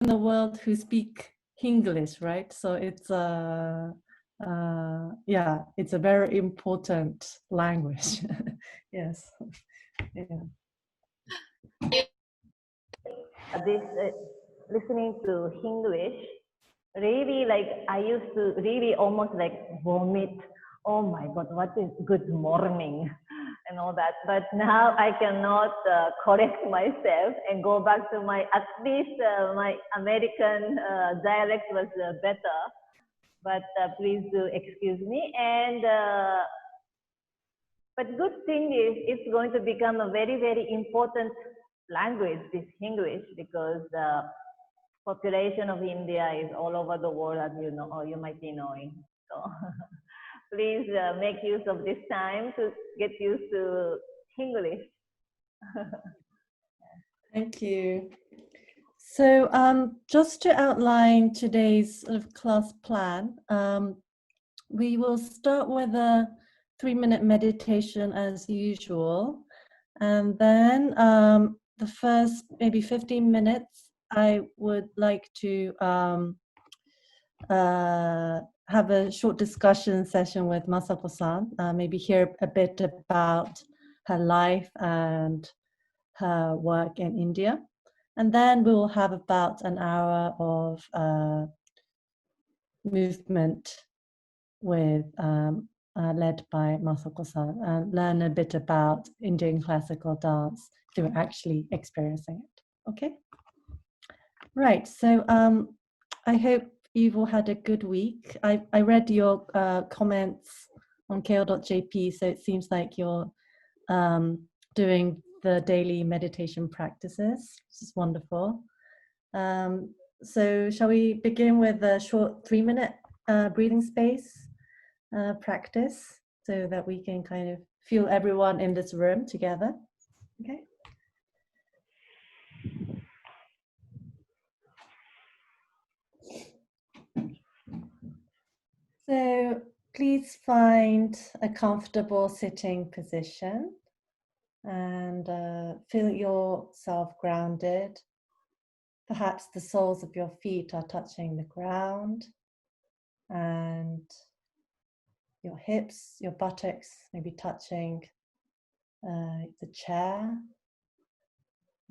in the world who speak English, right? So it's yeah, it's a very important language. Yes. Yeah. This listening to English, really, like, I used to really almost like vomit. Oh my God, what is good morning and all that. But now I cannot correct myself and go back to my, at least my American dialect was better. But please do excuse me. And but good thing is it's going to become a very, very important language, this English, because the population of India is all over the world, as you know, or you might be knowing. So please make use of this time to get used to English. Thank you. So just to outline today's sort of class plan, we will start with a 3-minute meditation as usual. And then the first maybe 15 minutes, I would like to have a short discussion session with Masako-san, maybe hear a bit about her life and her work in India. And then we will have about an hour of movement with led by Masako-san, and learn a bit about Indian classical dance through actually experiencing it. Okay? Right, so I hope you've all had a good week. I read your comments on keo.jp, so it seems like you're doing the daily meditation practices, which is wonderful. So shall we begin with a short 3-minute breathing space practice so that we can kind of feel everyone in this room together? Okay. So please find a comfortable sitting position and feel yourself grounded. Perhaps the soles of your feet are touching the ground, and your hips, your buttocks maybe touching the chair.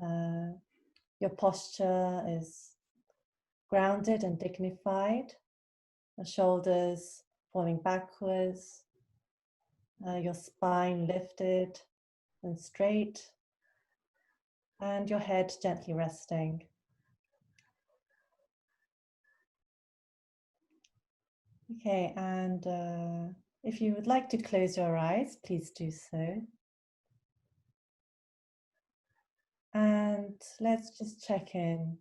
Your posture is grounded and dignified. The shoulders falling backwards, your spine lifted and straight, and your head gently resting. Okay, and if you would like to close your eyes, please do so. And let's just check in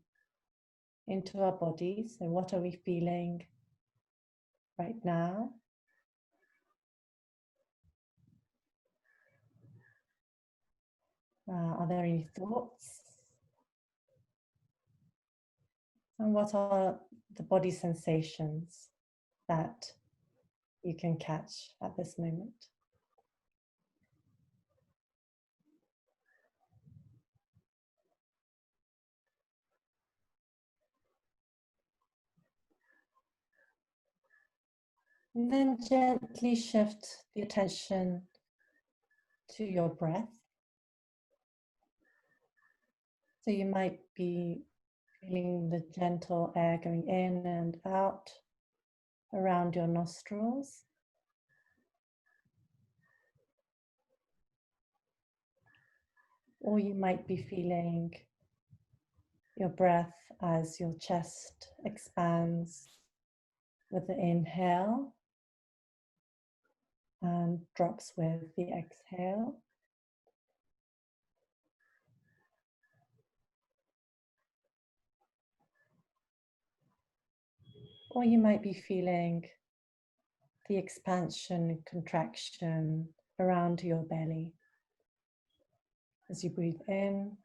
into our body. So what are we feeling right now? Are there any thoughts? And what are the body sensations that you can catch at this moment? And then gently shift the attention to your breath. So you might be feeling the gentle air going in and out around your nostrils. Or you might be feeling your breath as your chest expands with the inhale and drops with the exhale. Or you might be feeling the expansion and contraction around your belly as you breathe in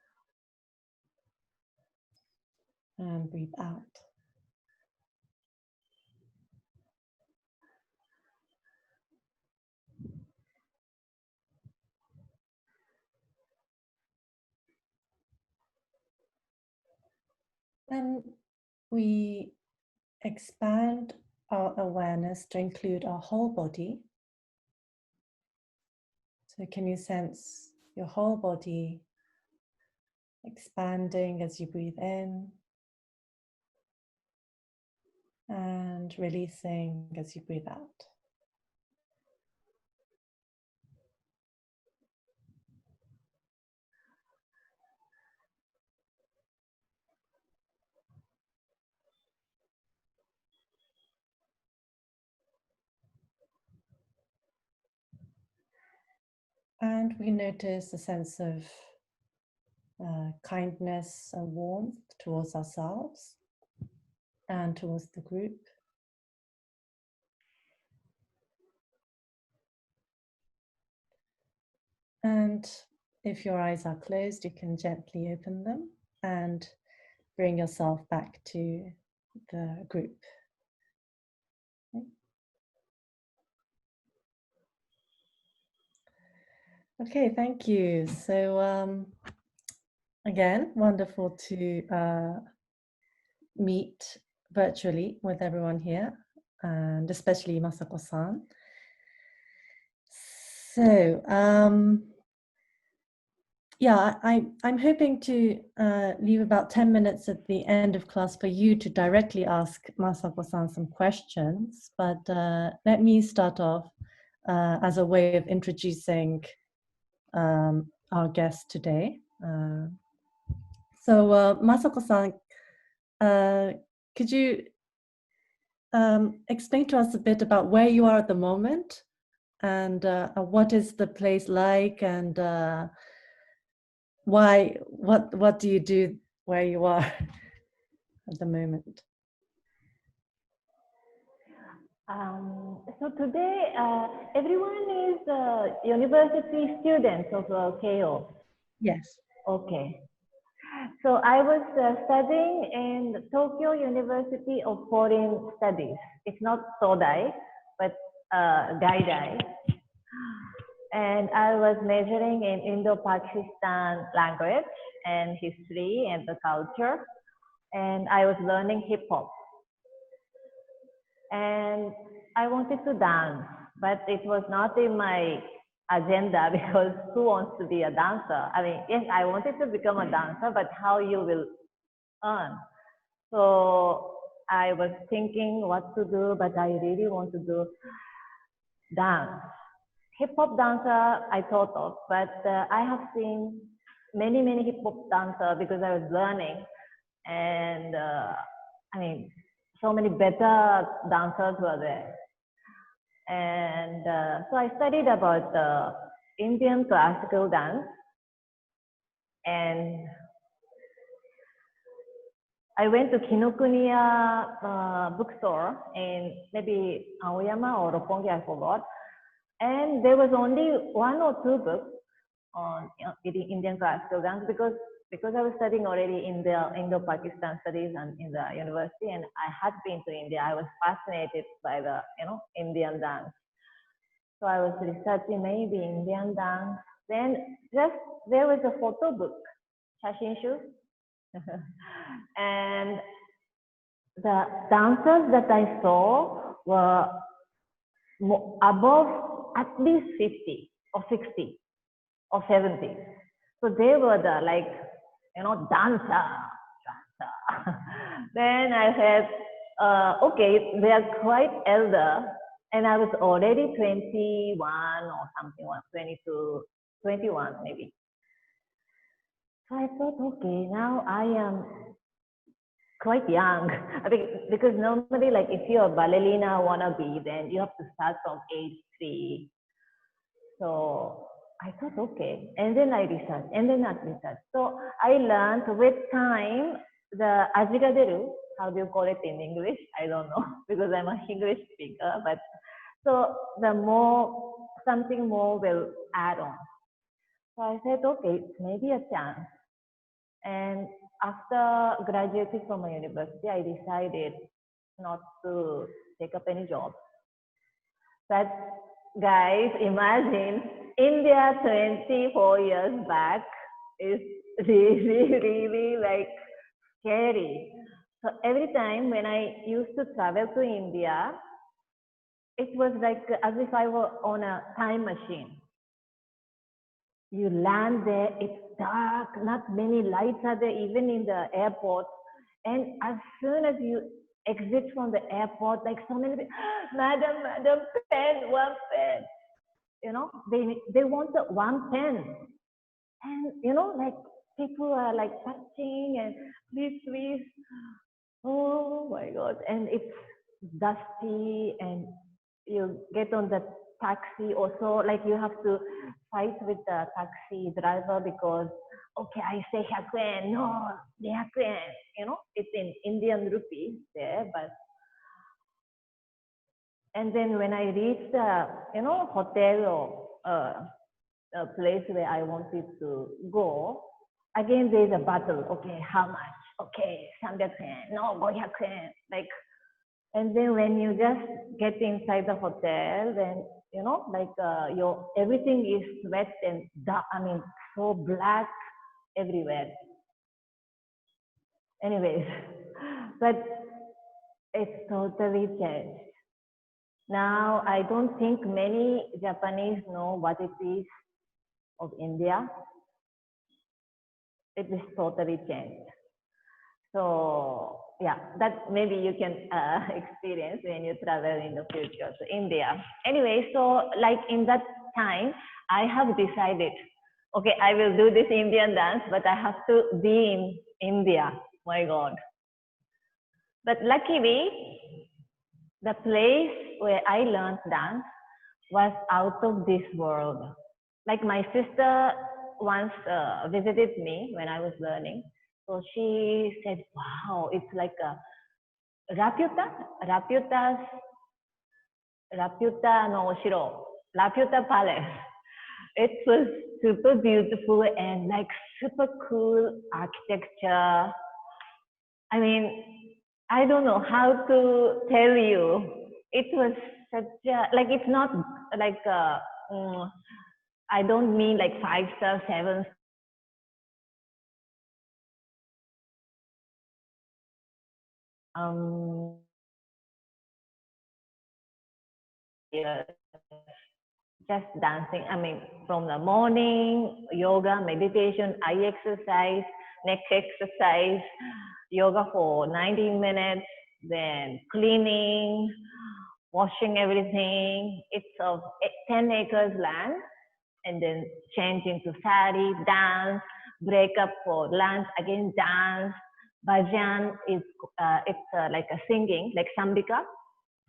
and breathe out. And we expand our awareness to include our whole body. So can you sense your whole body expanding as you breathe in and releasing as you breathe out? And we notice a sense of kindness and warmth towards ourselves and towards the group. And if your eyes are closed, you can gently open them and bring yourself back to the group. Okay, thank you. So again, wonderful to meet virtually with everyone here, and especially Masako-san. So yeah, I'm hoping to leave about 10 minutes at the end of class for you to directly ask Masako-san some questions, but let me start off as a way of introducing our guest today. So Masako-san, could you explain to us a bit about where you are at the moment and what is the place like, and what do you do where you are at the moment? So today, everyone is university students of KEIO. Yes. Okay. So I was studying in Tokyo University of Foreign Studies. It's not Todai, but Gaidai. And I was majoring in Indo-Pakistan language and history and the culture. And I was learning hip hop. And I wanted to dance, but it was not in my agenda because who wants to be a dancer? I mean, yes, I wanted to become a dancer, but how you will earn? So I was thinking what to do, but I really want to do dance. Hip hop dancer I thought of, but I have seen many hip hop dancers because I was learning, and I mean, so many better dancers were there. And so I studied about Indian classical dance, and I went to Kinokuniya bookstore in maybe Aoyama or Roppongi, I forgot. And there was only 1 or 2 books on Indian classical dance because I was studying already in the Indo-Pakistan studies and in the university, and I had been to India. I was fascinated by the Indian dance. So I was researching maybe Indian dance. Then just there was a photo book, Shashinshu, and the dancers that I saw were above at least 50 or 60 or 70. So they were the dancer. Then I said, okay, they are quite elder, and I was already 21 or something, 22, 21 maybe. So I thought, okay, now I am quite young. I think because normally, like if you're a ballerina wannabe, then you have to start from age 3. So I thought, okay, and then I researched, and then I researched. So I learned with time the ajigaderu. How do you call it in English? I don't know because I'm a English speaker. But so the more something more will add on. So I said, okay, maybe a chance. And after graduating from a university, I decided not to take up any job. But guys, imagine India 24 years back is really like scary. So every time when I used to travel to India, it was like as if I were on a time machine. You land there, it's dark, not many lights are there, even in the airport. And as soon as you exit from the airport, like so many people, madam, pen, one pen. You know, they want the one pen. And, you know, like people are like touching and please. Oh my God. And it's dusty and you get on the taxi also, like you have to fight with the taxi driver because, okay, I say 100 yen, no, 200 yen, you know, it's in Indian rupees there, but. And then when I reached the, you know, hotel or a place where I wanted to go, again, there's a battle. Okay, how much? Okay, 300 yen, no, 500 yen, like. And then when you just get inside the hotel, then, you know, like everything is wet and dark, I mean, so black everywhere. Anyways, but it's totally changed. Now, I don't think many Japanese know what it is of India. It is totally changed. So, yeah, that maybe you can experience when you travel in the future to India. Anyway, so like in that time, I have decided, okay, I will do this Indian dance, but I have to be in India. My God. But luckily, the place where I learned dance was out of this world. Like my sister once visited me when I was learning. So she said, wow, it's like a Raputa no Oshiro, Raputa Palace. It was super beautiful and like super cool architecture. I mean, I don't know how to tell you. It was such a, like, it's not like, I don't mean like 5-star, 7-star. Yeah, just dancing. I mean, from the morning, yoga, meditation, eye exercise, neck exercise, yoga for 90 minutes, then cleaning, washing everything. It's of 10 acres land, and then change into sari, dance, break up for lunch, again dance. Bhajan is it's like a singing, like Sambika.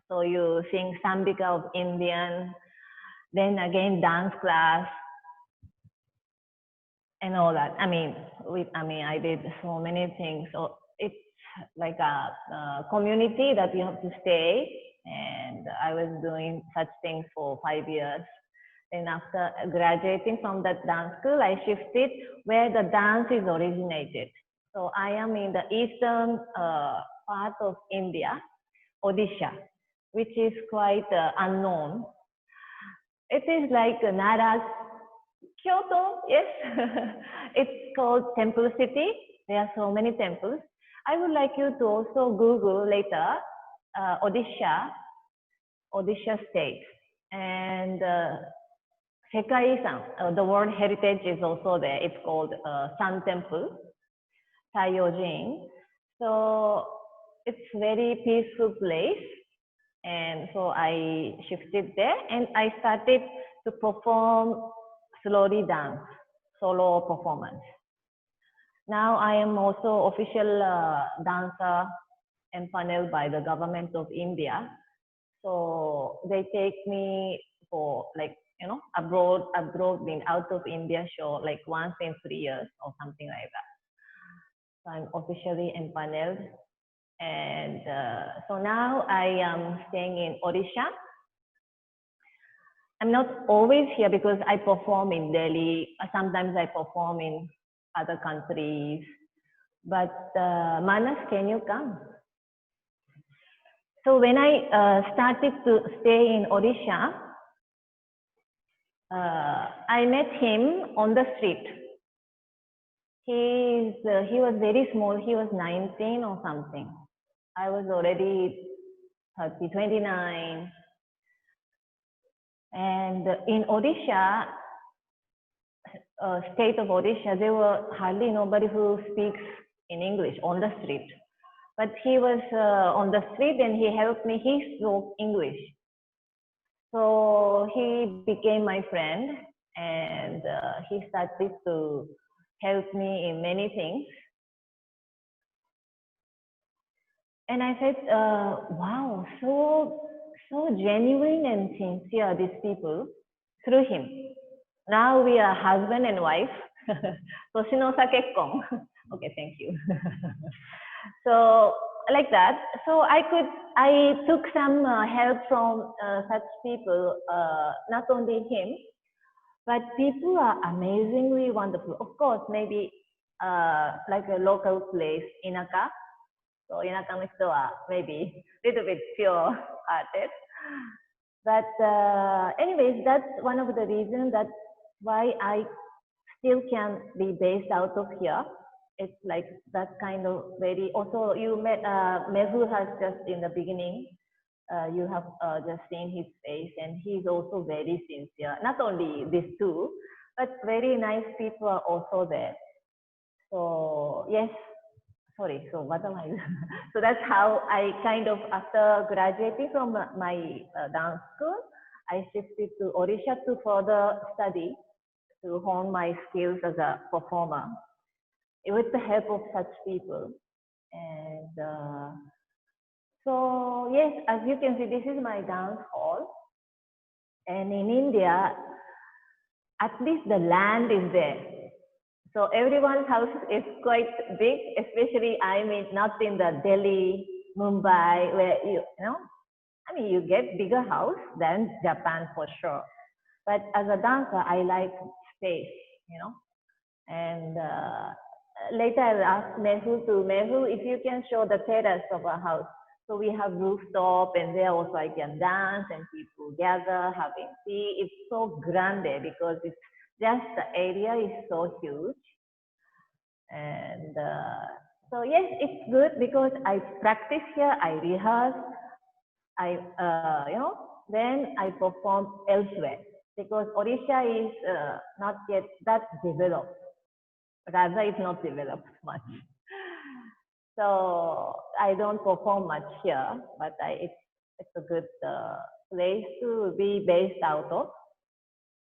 So you sing Sambika of Indian, then again dance class, and all that. I mean, I did so many things. So it's like a community that you have to stay, and I was doing such things for 5 years. And after graduating from that dance school, I shifted where the dance is originated. So I am in the eastern part of India, ODISSI, which is quite unknown. It is like Nara, Kyoto, yes. It's called Temple City. There are so many temples. I would like you to also Google later Odisha state. And Sekai San, the World Heritage is also there. It's called Sun Temple, Taiyojin. So it's very peaceful place. And so I shifted there and I started to perform slowly dance, solo performance. Now I am also official dancer empaneled by the government of India. So they take me for like, you know, abroad, being out of India show like once in 3 years or something like that. So I'm officially empaneled. And so now I am staying in Odisha. I'm not always here because I perform in Delhi. Sometimes I perform in other countries. But Manas, can you come? So when I started to stay in Odisha, I met him on the street. he was very small. He was 19 or something. I was already 30, 29. And in Odisha, state of Odisha, there were hardly nobody who speaks in English on the street. But he was on the street and he helped me. He spoke English. So he became my friend and he started to help me in many things. And I said, wow, so genuine and sincere, these people, through him. Now we are husband and wife. Toshinosa kekkon. Okay, thank you. So like that. So I took some help from such people, not only him, but people are amazingly wonderful. Of course, maybe like a local place, inaka. So inaka no hito wa maybe a little bit pure-hearted. But anyways, that's one of the reasons that why I still can be based out of here. It's like that kind of very, also you met, Mehu has just in the beginning, you have just seen his face and he's also very sincere. Not only these two, but very nice people are also there. So yes, sorry, so what am I? So that's how I kind of, after graduating from my dance school, I shifted to Odisha to further study, to hone my skills as a performer with the help of such people. And so yes, as you can see, this is my dance hall. And in India, at least the land is there. So everyone's house is quite big, especially not in the Delhi, Mumbai, where you know, I mean, you get bigger house than Japan for sure. But as a dancer, I like space, you know. And later I'll ask Mehu if you can show the terrace of our house. So we have rooftop and there also I can dance and people gather, having tea. It's so grande because it's just the area is so huge. And so yes, it's good because I practice here, I rehearse, you know, then I perform elsewhere because Odisha is not yet that developed. Rather, it's not developed much. So I don't perform much here, but it's a good place to be based out of.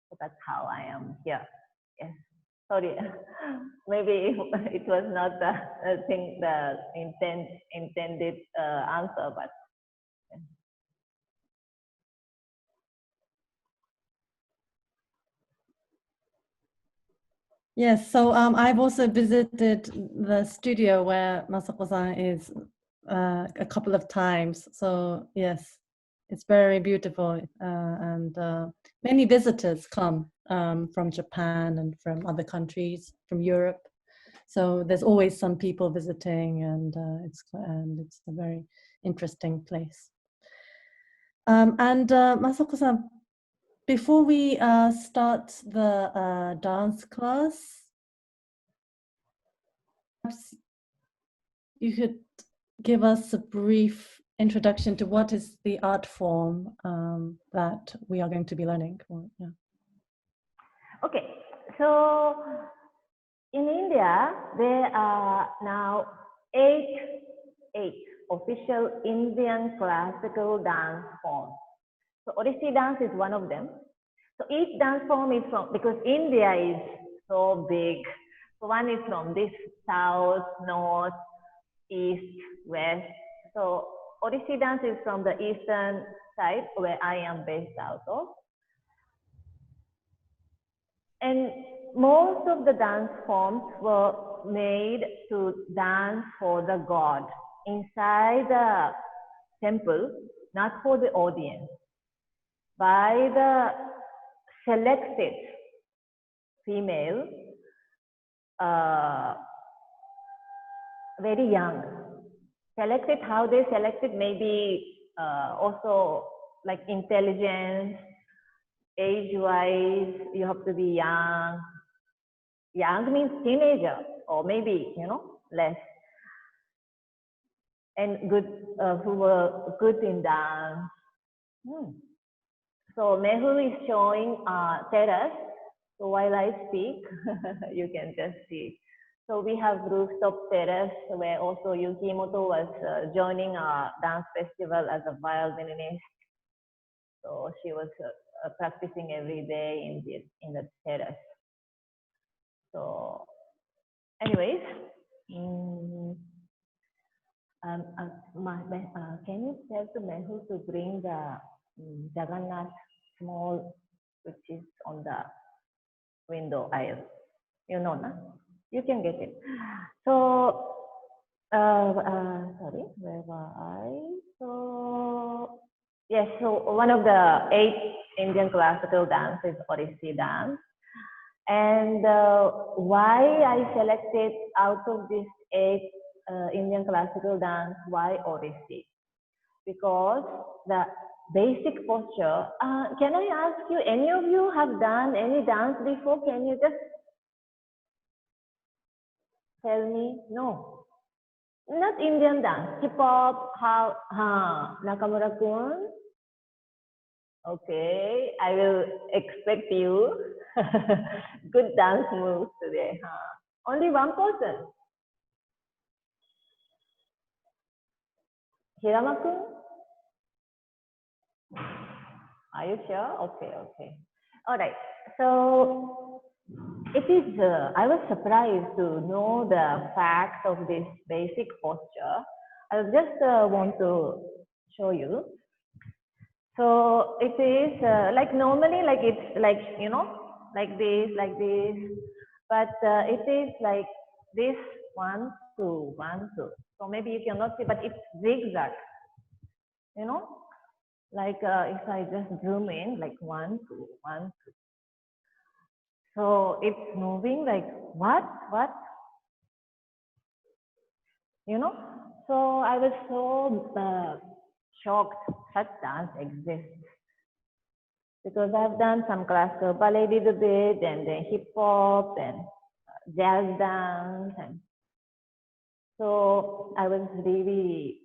So that's how I am here. Yes. Sorry, maybe it was not the intended answer, but. Yes, so I've also visited the studio where Masako-san is a couple of times. So yes, it's very beautiful, and many visitors come from Japan and from other countries, from Europe. So there's always some people visiting, and it's a very interesting place. And Masako-san, before we start the dance class, perhaps you could give us a brief introduction to what is the art form that we are going to be learning. Yeah. Okay, so in India, there are now eight official Indian classical dance forms. So Odyssey dance is one of them. So each dance form is from, because India is so big. So one is from this south, north, east, west. So Odyssey dance is from the eastern side where I am based out of. And most of the dance forms were made to dance for the god inside the temple, not for the audience, by the selected female, very young. Selected, how they selected, maybe also like intelligence, age-wise, you have to be young, young means teenager, or maybe, you know, less. And good, who were good in dance. So Mehul is showing terrace. So while I speak, you can just see. So we have rooftop terrace where also Yuki Imoto was joining our dance festival as a violinist. So she was practicing every day in the terrace. So, anyways, can you tell to Mehul to bring the Jagannath small, which is on the window aisle? You know, na? You can get it. So, sorry, where were I? So, yes, so one of the 8 Indian classical dance is Odissi dance. And why I selected out of these 8 Indian classical dance, why Odissi? Because the basic posture, can I ask you, any of you have done any dance before? Can you just tell me? No. Not Indian dance, hip hop, how, Nakamura-kun? Okay, I will expect you good dance moves today. Only one person. Hirama-kun? Are you sure? Okay, okay. All right. So it is, I was surprised to know the facts of this basic posture. I just want to show you. So it is like normally, like it's like, you know, like this, but it is like this 1, 2, 1, 2. So maybe you cannot see, but it's zigzag, you know, like if I just zoom in, like 1, 2, 1, 2. So it's moving like what, you know. So I was so shocked such dance exists, because I've done some classical ballet a little bit, and then hip hop and jazz dance, and so I was really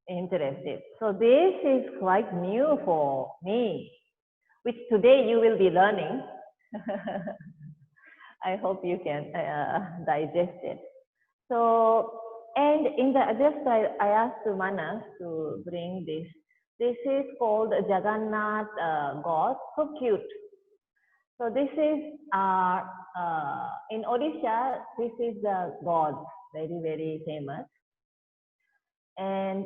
interested. So this is quite new for me, which today you will be learning. I hope you can digest it. So, and in the just I asked Manas to bring this. This is called Jagannath god. So cute. So this is in Odisha. This is the god, very, very famous. And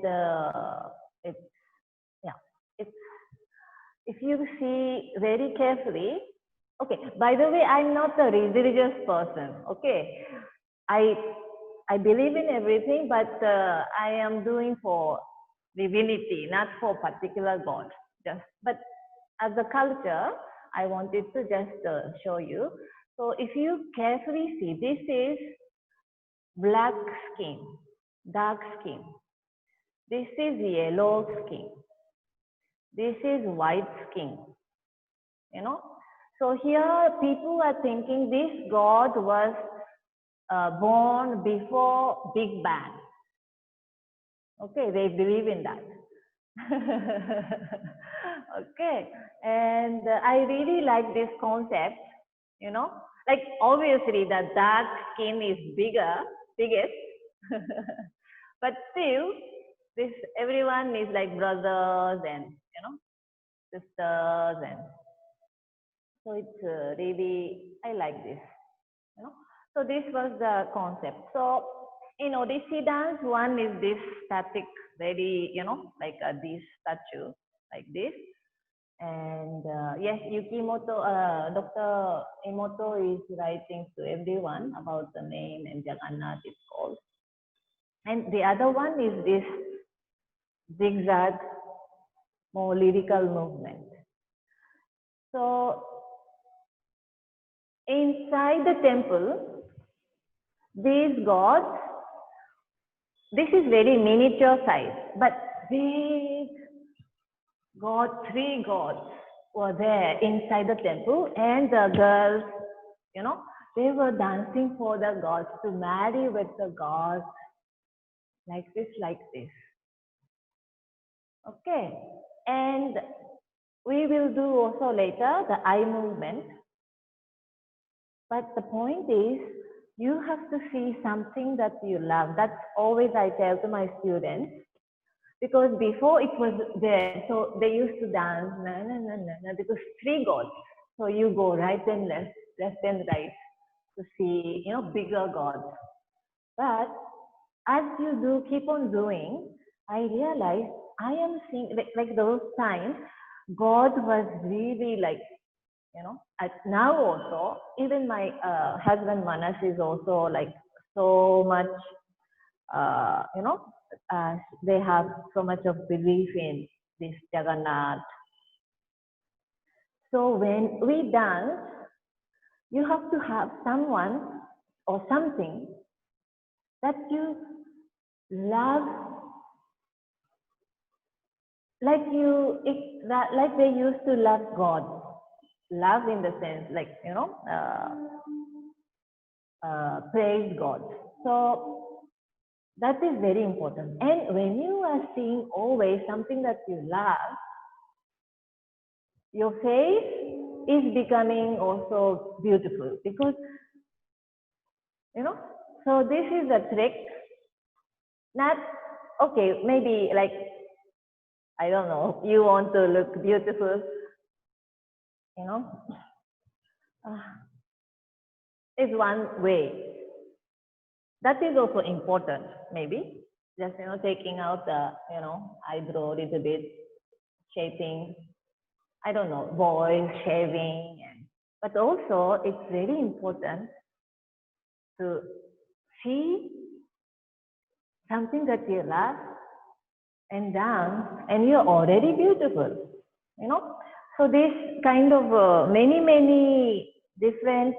it's, yeah, it's, if you see very carefully. Okay, by the way, I'm not a religious person. Okay, I believe in everything, but I am doing for divinity, not for particular god. Just, but as a culture, I wanted to just show you. So if you carefully see, this is black skin, dark skin. This is yellow skin. This is white skin. You know. So here people are thinking this god was born before Big Bang. Okay, they believe in that. Okay, and I really like this concept, you know, like obviously the dark skin is biggest, but still this everyone is like brothers and, you know, sisters, and so it's really, I like this, you know. So this was the concept. So in Odissi dance, one is this static, very, you know, like this statue, like this. And yes, Yuki Imoto, Dr. Imoto is writing to everyone about the name, and Jagannath is called. And the other one is this zigzag, more lyrical movement. So inside the temple, these gods, this is very miniature size, but big god, 3 gods were there inside the temple, and the girls, you know, They were dancing for the gods, to marry with the gods, like this, like this. Okay, and we will do also later the eye movement. But the point is, you have to see something that you love. That's always I tell to my students. Because before it was there, so they used to dance, na, na, na, na, na, because 3 gods. So you go right and left, left and right to see, you know, bigger gods. But as you do, keep on doing, I realized I am seeing, like those times, God was really like, you know, now also, even my husband Manas is also like so much, you know, they have so much of belief in this Jagannath. So when we dance, you have to have someone or something that you love, like like they used to love God. Love in the sense, like, you know, praise God. So that is very important. And when you are seeing always something that you love, your face is becoming also beautiful, because, you know, so this is a trick. Not, okay, maybe like, I don't know, you want to look beautiful, you know, is one way. That is also important, maybe. Just, you know, taking out the, you know, eyebrow a little bit, shaping, I don't know, voice, shaving. But also, it's very important to see something that you love and dance, and you're already beautiful, you know. So this kind of many different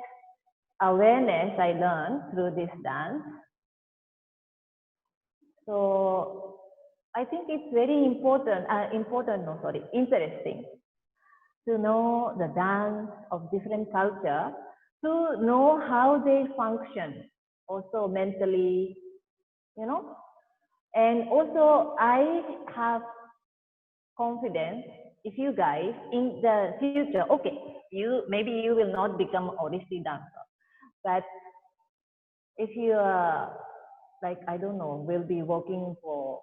awareness I learned through this dance. So I think it's very important, interesting to know the dance of different culture, to know how they function, also mentally, you know. And also I have confidence, if you guys in the future, okay, maybe you will not become Odissi dancer, but if you are like, I don't know, will be working for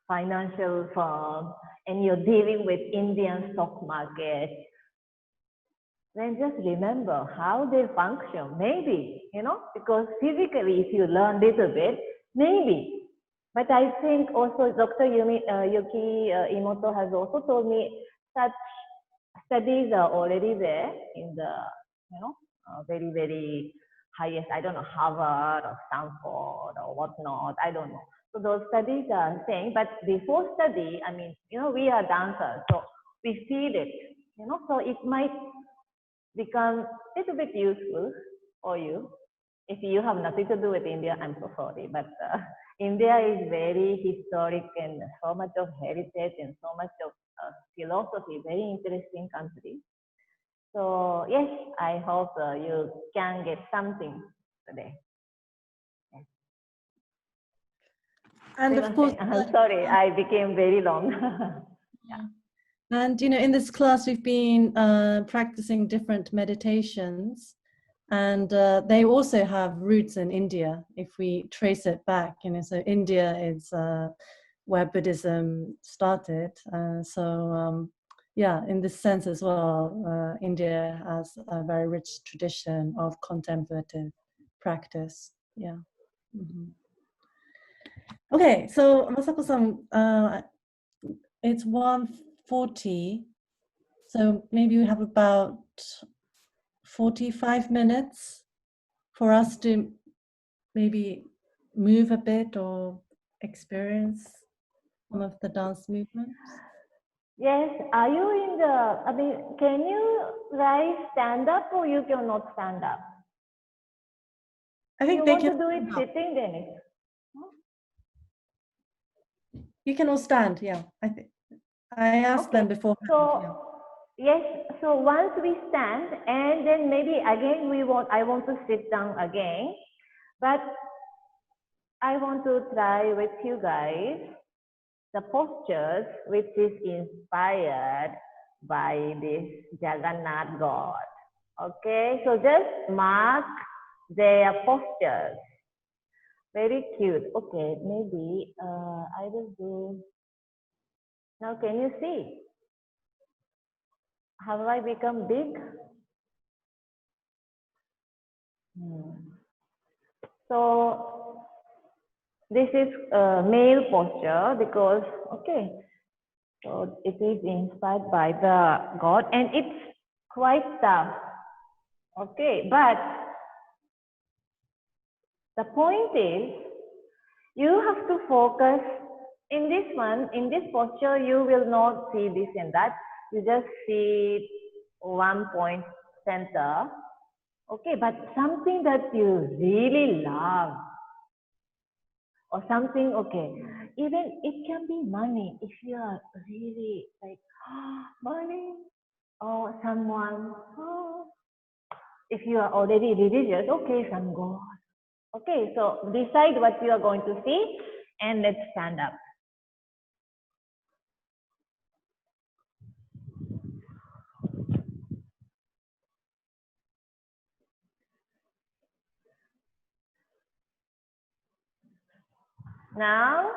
financial firm and you're dealing with Indian stock market, then just remember how they function. Maybe, you know, because physically if you learn little bit, maybe. But I think also Dr. Yuki Imoto has also told me such studies are already there in the, you know, very highest, I don't know, Harvard or Stanford or whatnot, I don't know. So those studies are saying, but before study, I mean, you know, we are dancers, so we feel it, you know, so it might become a little bit useful for you. If you have nothing to do with India, I'm so sorry, but India is very historic and so much of heritage and so much of philosophy, very interesting country. So yes, I hope you can get something today. Yes. And of course, I'm sorry, I became very long. Yeah. And you know, in this class we've been practicing different meditations, and they also have roots in India. If we trace it back, you know, so India is where Buddhism started. Yeah, in this sense as well, India has a very rich tradition of contemplative practice. Yeah. Mm-hmm. Okay, so Masako-san, it's 1:40, so maybe we have about 45 minutes for us to maybe move a bit or experience some of the dance movements. Yes, are you in the, I mean, can you guys stand up or you cannot stand up? I think they can do it sitting, then. You can all stand, yeah. I asked them before. So, yeah. Yes, so once we stand and then maybe again I want to sit down again, but I want to try with you guys the postures which is inspired by this Jagannath God. Okay, so just mark their postures. Very cute. Okay, maybe I will do. Now can you see? Have I become big? So this is a male posture because, okay, so it is inspired by the God and it's quite tough. Okay, but the point is you have to focus in this one, in this posture, you will not see this and that. You just see one point center. Okay, but something that you really love or something, okay, even it can be money if you are really like, money or someone, if you are already religious, okay, some God. Okay, so decide what you are going to see and let's stand up. Now,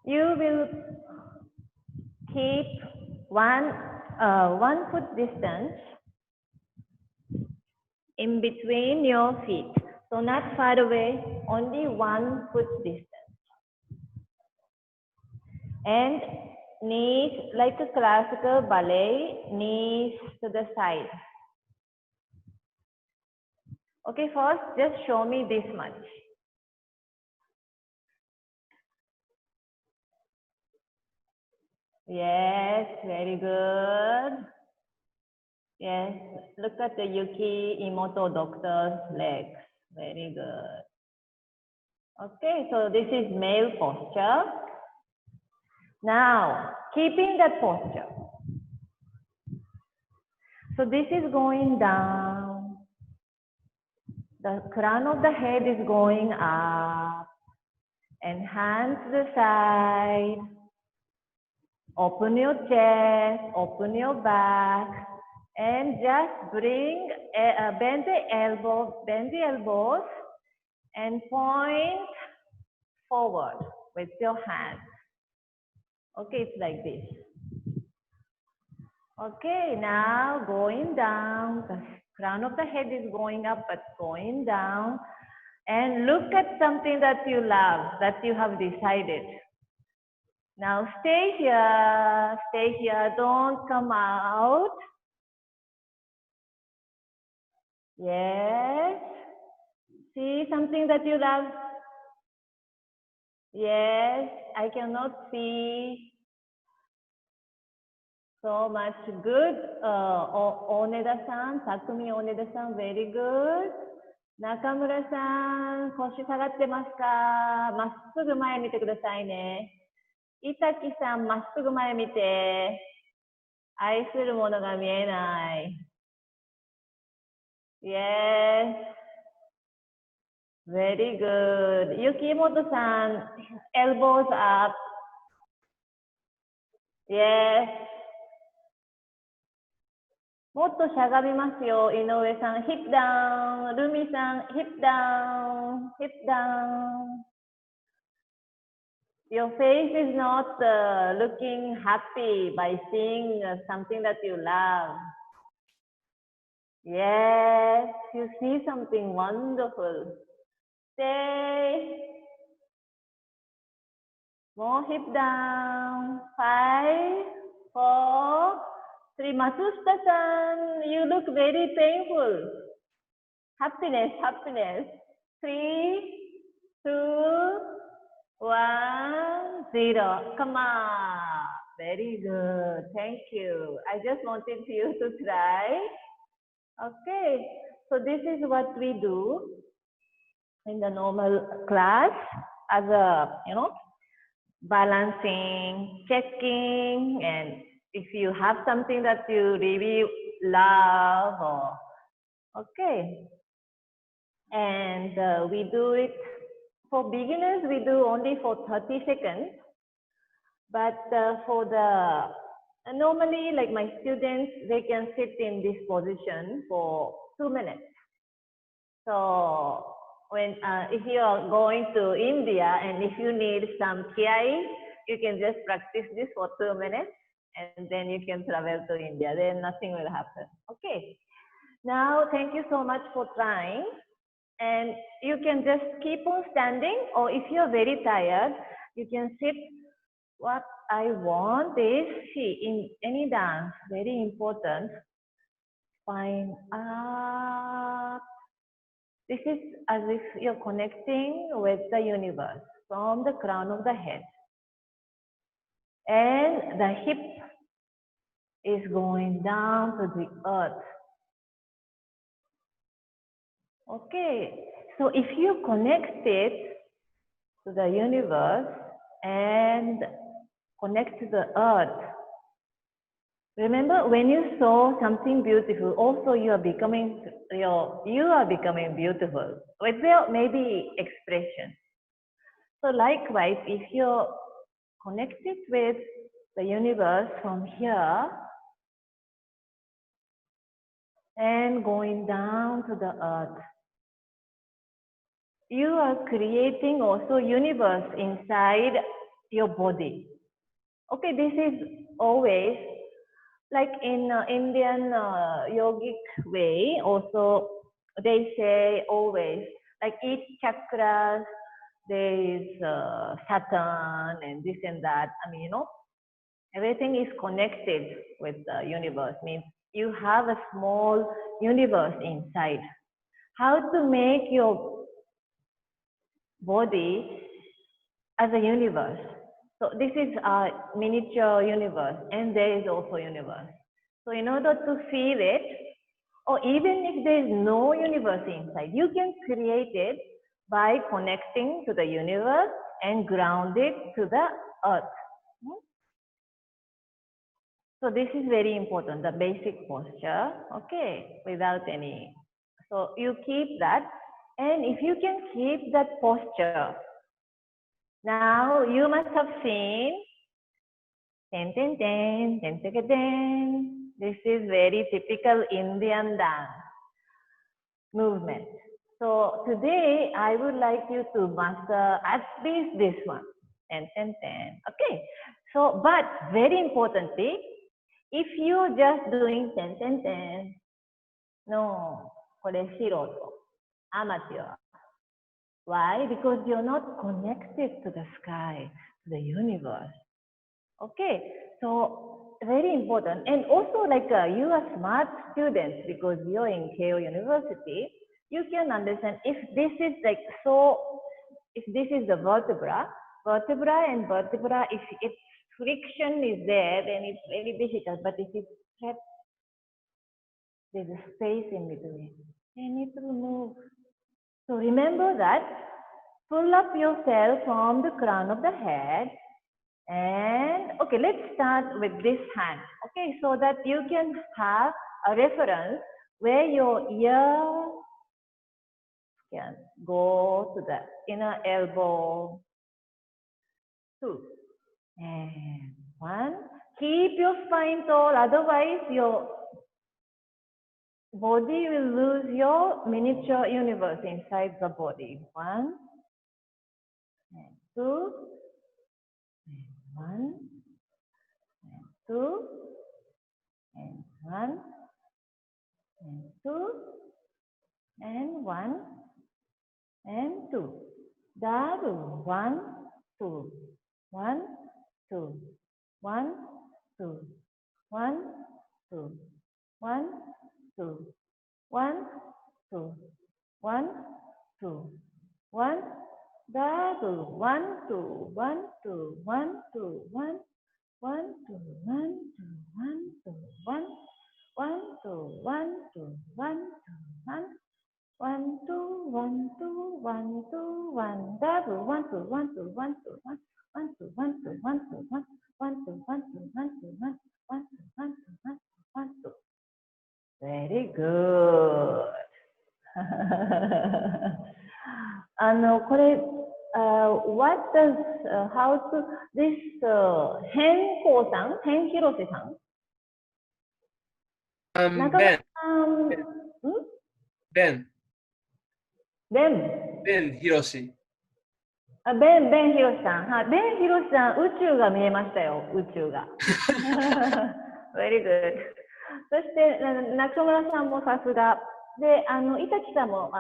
you will keep one foot distance in between your feet. So not far away, only 1 foot distance. And knees, like a classical ballet, knees to the side. Okay, first just show me this much. Yes, very good. Yes, look at the Yuki Imoto doctor's legs. Very good. Okay, so this is male posture. Now, keeping that posture. So this is going down. The crown of the head is going up. And hands to the side. Open your chest, open your back. And just bring, bend the elbows and point forward with your hands. Okay, it's like this. Okay, now going down. The crown of the head is going up, but going down. And look at something that you love, that you have decided. Now stay here, don't come out. Yes. See something that you love? Yes, I cannot see so much. Good. Oneda-san, Takumi Oneda-san, very good. Nakamura-san, 腰下がってますか？まっすぐ前見てくださいね。伊崎さん、まっすぐ前見て。愛するものが見えない。Yes. Very good. Yuki Imoto-san, elbows up. Yes. もっとしゃがみますよ。井上さん、hip down。ルミさん、hip down。hip down。Your face is not looking happy by seeing something that you love. Yes, you see something wonderful. Stay. More hip down. 5, 4, 3. Matsushita-san, you look very painful. Happiness, happiness. 3, 2, 1, 0. Come on. Very good. Thank you. I just wanted you to try. Okay. So this is what we do. in the normal class as a, balancing, checking, and if you have something that you really love, or okay. And we do it for beginners, we do only for 30 seconds. But for the, normally like my students, they can sit in this position for 2 minutes. So when, if you are going to India and if you need some KEIO, you can just practice this for 2 minutes and then you can travel to India. Then nothing will happen. Okay. Now, thank you so much for trying. And you can just keep on standing, or if you're very tired, you can sit. What I want is, see, in any dance, very important, spine up. This is as if you're connecting with the universe from the crown of the head. And the hip is going down to the earth. Okay, so if you connect it to the universe and connect to the earth, remember when you saw something beautiful, also you are becoming beautiful with your maybe expression. So likewise, if you're connected with the universe from here and going down to the earth, you are creating also universe inside your body. Okay, this is always like in Indian yogic way. Also, they say always like each chakras there is Saturn and this and that. I mean, everything is connected with the universe. Means you have a small universe inside. How to make your body as a universe. So this is a miniature universe, and there is also universe. So in order to feel it, or even if there is no universe inside, you can create it by connecting to the universe and ground it to the earth. So this is very important, the basic posture, okay, without any. So you keep that. And if you can keep that posture, now you must have seen, ten, ten, ten, ten, ten, ten. This is very typical Indian dance movement. So today I would like you to master at least this one, 10, 10, 10. Okay. So, but very importantly, if you're just doing 10, 10, 10, no, これ素人。Amateur. Why? Because you're not connected to the sky, to the universe. Okay, so very important. And also like you are smart students because you're in KEIO University, you can understand if this is like so, if this is the vertebra and vertebra, if its friction is there, then it's very difficult. But if it's kept, there's a space in between, and it will move. So remember that, pull up yourself from the crown of the head and, okay, let's start with this hand, okay, so that you can have a reference where your ear can go to the inner elbow, 2, and 1. Keep your spine tall, otherwise your body will lose your miniature universe inside the body. 1, and 2, and 1, and 2, and 1, and 2, and 1, and 2. Double. 1, 2, 1, 2, 1, 2, 1, 2, 1, 2, 1, 2, 1, 2, 1, double. 1, 2, 1, 2, 1, 2, 1, 1, 2, 1, 2, 1, 2, 1, 1, 2, 1, 2, 1, 2, 1, 1, 2, 1, 2, 1, two, one, two, one, two, one, one, two, one, two, one, two, one, one, two, one, two, one, two, one, one, two, one, two, one, one, two. Very good. これ、what does, how to, this, 変更さん、変広瀬さん。中村さん、Ben 広志。ベン広志さん。はい、ベン広志さん、宇宙が見えましたよ、宇宙が。Very good. そして、中村さんもさすが。で、伊滝さんも、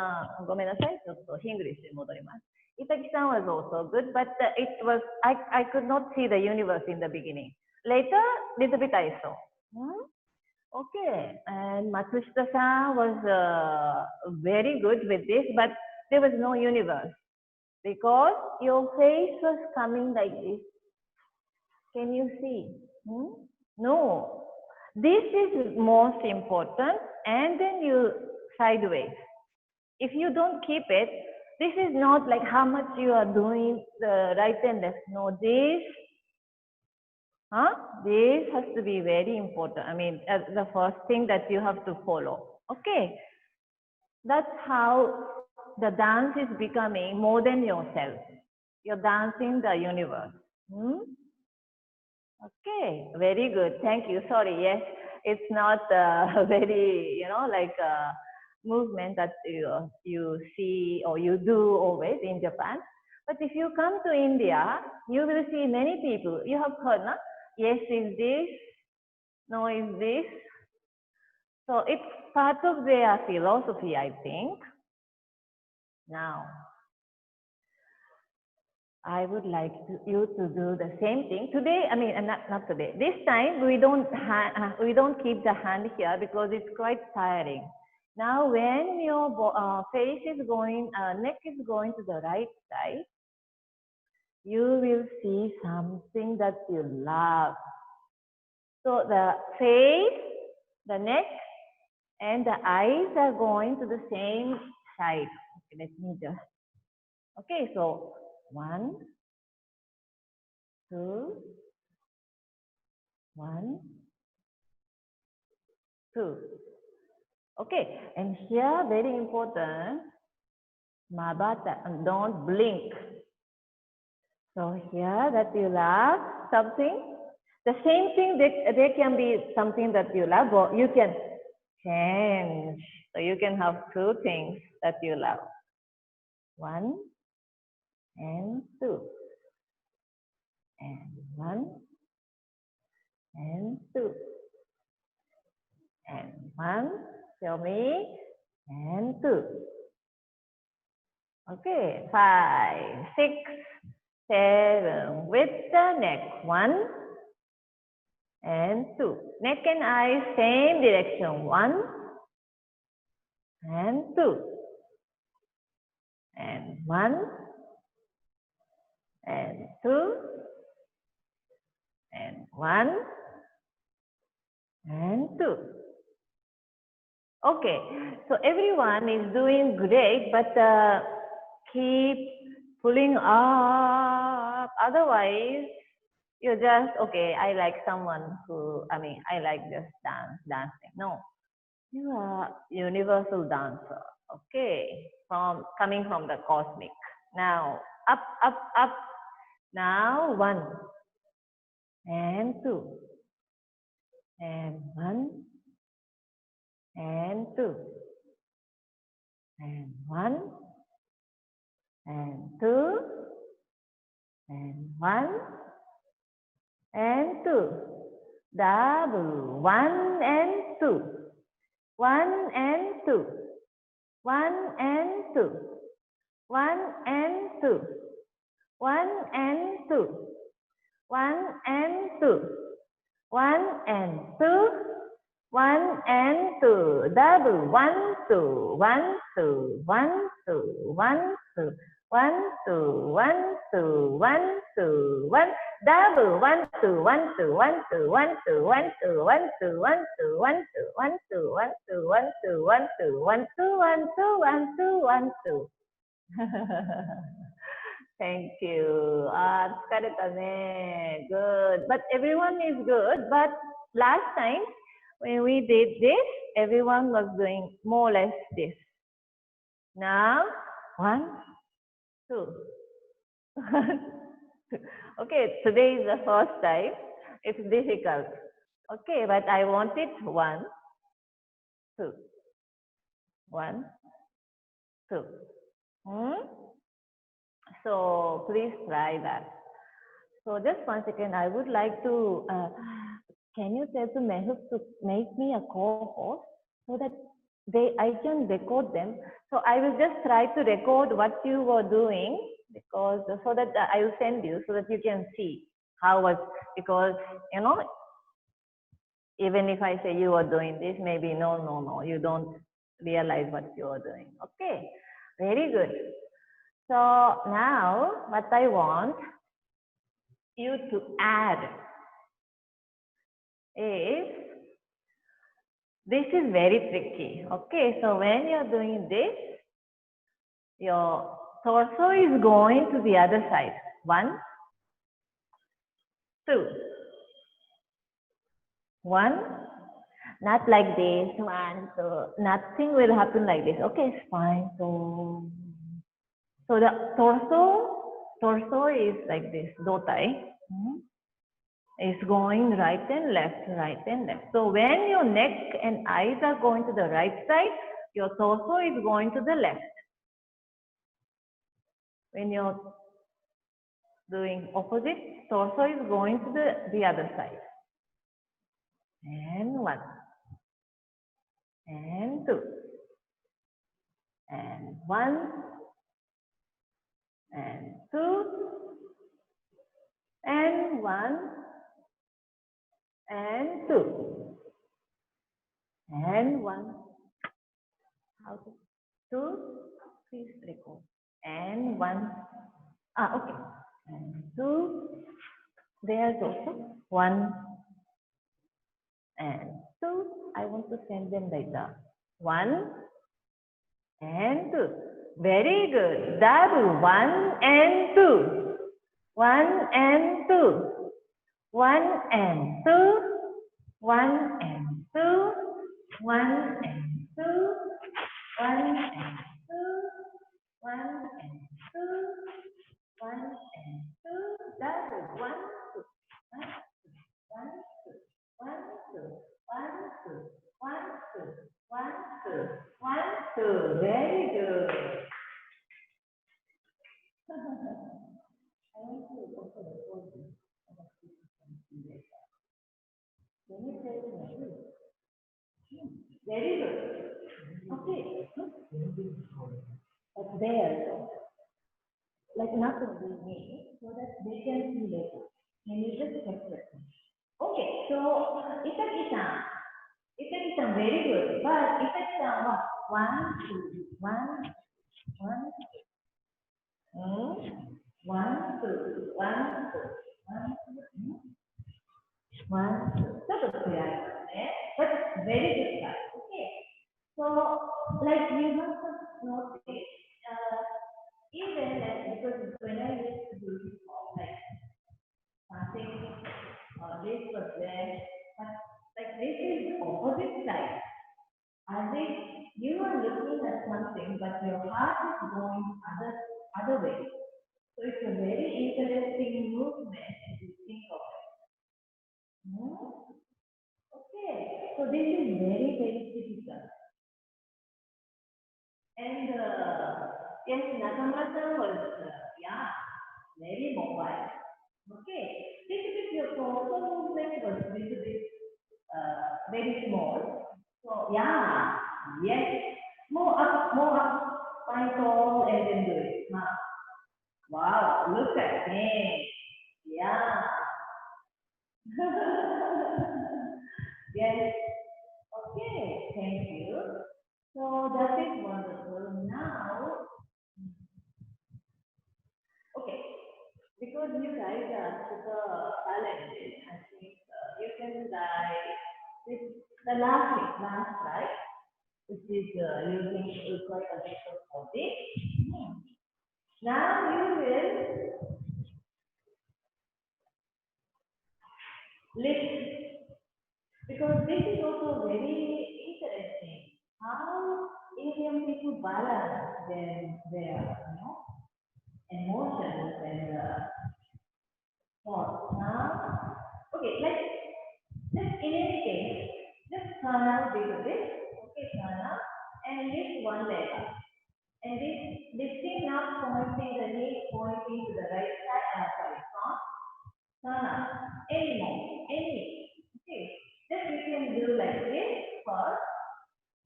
ごめんなさい、ちょっとヒングリッシュに戻ります。伊滝さん was also good, but it was, I could not see the universe in the beginning. Later, little bit I saw. Okay, and Matsushita-san was very good with this, but there was no universe because your face was coming like this. Can you see? No. This is most important, and then you sideways. If you don't keep it, this is not like how much you are doing the right and left. No, this has to be very important. I mean, the first thing that you have to follow. Okay. That's how the dance is becoming more than yourself. You're dancing the universe. Okay, very good. Thank you. Sorry, yes, it's not very, like a movement that you see or you do always in Japan. But if you come to India, you will see many people. You have heard, no? Yes, is this? No, is this? So it's part of their philosophy, I think. Now, I would like you to do the same thing today. I mean, not today. This time we don't keep the hand here because it's quite tiring. Now, when your face is going, neck is going to the right side, you will see something that you love. So the face, the neck, and the eyes are going to the same side. Okay, let me just. Okay, so 1, 2, 1, 2. Okay, and here very important, mabata, don't blink. So here that you love something, the same thing that there can be something that you love, or you can change. So you can have two things that you love. 1 and 2. And 1 and 2. And 1, show me, and 2. Okay, 5, 6, 7, with the neck, 1 and 2. Neck and eyes, same direction, 1 and 2. And 1 and 2 and 1 and 2. Okay, so everyone is doing great, but keep pulling up. Otherwise, you're just, okay, I like someone who, I like just dancing. No, you are universal dancer. Okay, coming from the cosmic. Now, up, up, up. Now, 1 and 2 and 1 and 2 and 1 and 2 and 1 and 2. Double 1 and 2. 1 and 2. 1 and 2. 1 and 2. 1 and 2. 1 and 2. 1 and 2. 1 and 2. Double 1, 2, 1, 2, 1, 2, 1, 2. 1, 2, 1, 2, 1, 2, 1. Double 1, 2, 1, 2, 1, 2, 1, 2, 1, 2, 1, 2, 1, 2, 1, 2, 1, 2, 1, 2, 1, 2, 1, 2, 1, 2, 1, 2, 1, 2, 1, 2. Thank you. Ah, 疲れたね. Good. But everyone is good. But last time when we did this, everyone was doing more or less this. Now, 1, 2. Okay, today is the first time. It's difficult. Okay, but I want it 1, 2. 1, 2. So please try that. So just 1 second, I would like to, can you tell to Mehuk to make me a co-host so that I can record them. So I will just try to record what you were doing because so that I will send you so that you can see how was, because you know, even if I say you are doing this, maybe no, you don't realize what you are doing. Okay, very good. So now what I want you to add is, this is very tricky. Okay, so when you're doing this, your torso is going to the other side. 1, 2. 1, not like this. 1, 2. Nothing will happen like this. Okay, it's fine. So the torso is like this. Dotai is going right and left, right and left. So when your neck and eyes are going to the right side, your torso is going to the left. When you're doing opposite, torso is going to the other side. And 1, and 2, and 1, and 2, and 1, and 2, and 1. How to 2? Please record. And 1. Okay. And 2. There's also 1 and 2. I want to send them like that. 1 and 2. Very good. Double. 1 and 2. 1 and 2. 1 and 2. 1 and 2. 1 and 2. 1 and 2. 1 and 2. 1 and 2. Double. 1, 2. 1, 2. 1, 2. 1, 2. 1, 2. 1, 2. 1, 2. Very good. I want to also record this. Can you tell me? Very good. Okay. But there, like nothing with me, so that they can see later. Can you just check that? Okay, so Itaki-san, very good. But Itaki-san, what? 1, 2, 1, 1, 1, 2, 1, 2, 1, 2. But very good. Okay. So, like you must have noticed, even because when I used to do this, like something, this was there, but like this is the opposite side. As if you are looking at something, but your heart is going other way. So it's a very interesting movement if you think of it. Okay, so this is very, very difficult. And yes, Nakamura-san was, very mobile. Okay, little bit your torso movement was a little bit very small. So yes, more up, find tall and then do it. Wow, look at me. Yeah. Yes. Okay, thank you. So that is wonderful. Now, okay, because you guys are super talented, I think you can try this, the last, right? Which is using enquiry for this. Now you will listen, because this is also very interesting. How Indian people balance their emotions and thoughts. Now, okay, let's in any case, just turn out a little bit. Okay, turn out and lift one leg up. And this lifting up, pointing the knee, pointing to the right side, front, turn up, any. Okay, just you can do like this first.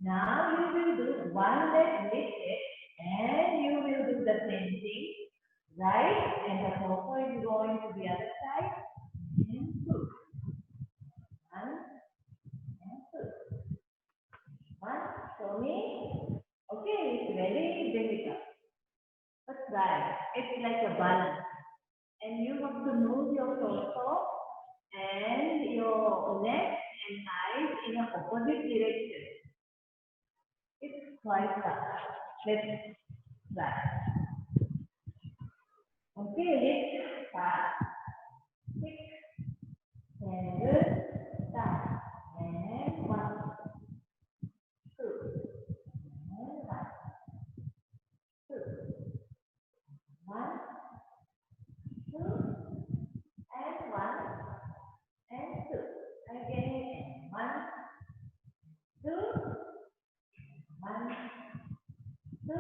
Now you will do one leg lifted, and you will do the same thing, right? And the torso is going to the other side, and two. One, and two. One, show me. Okay, it's very difficult. But try. It's like a balance. And you have to move your torso and your neck and eyes in an opposite direction. It's quite tough. Let's try. Okay, let's start. 6, and good. Start. And 1, 2, and 1, 2, 1, 2, and 1, and 2. Again, 1, 2, 1, 2,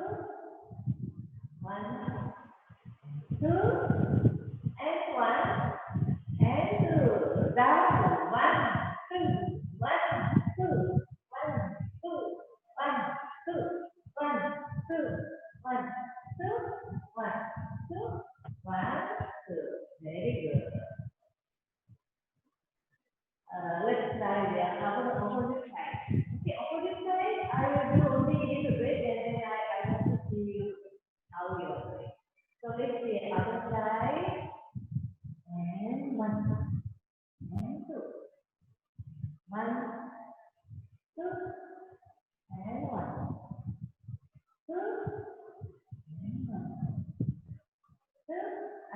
1, 2, and 1, and 2. Down. 1, 2, 1, 2, 1, 2, 1, 2, 1, 2, 1, 2, 1, 2, 1, 2. Very good. Let's try the opposite side. Okay, opposite side, I will do only a little bit, and then I want to see you how you are doing. So let's see other side, and 1, and 2, 1, 2, and 1, 2, and 1, 2,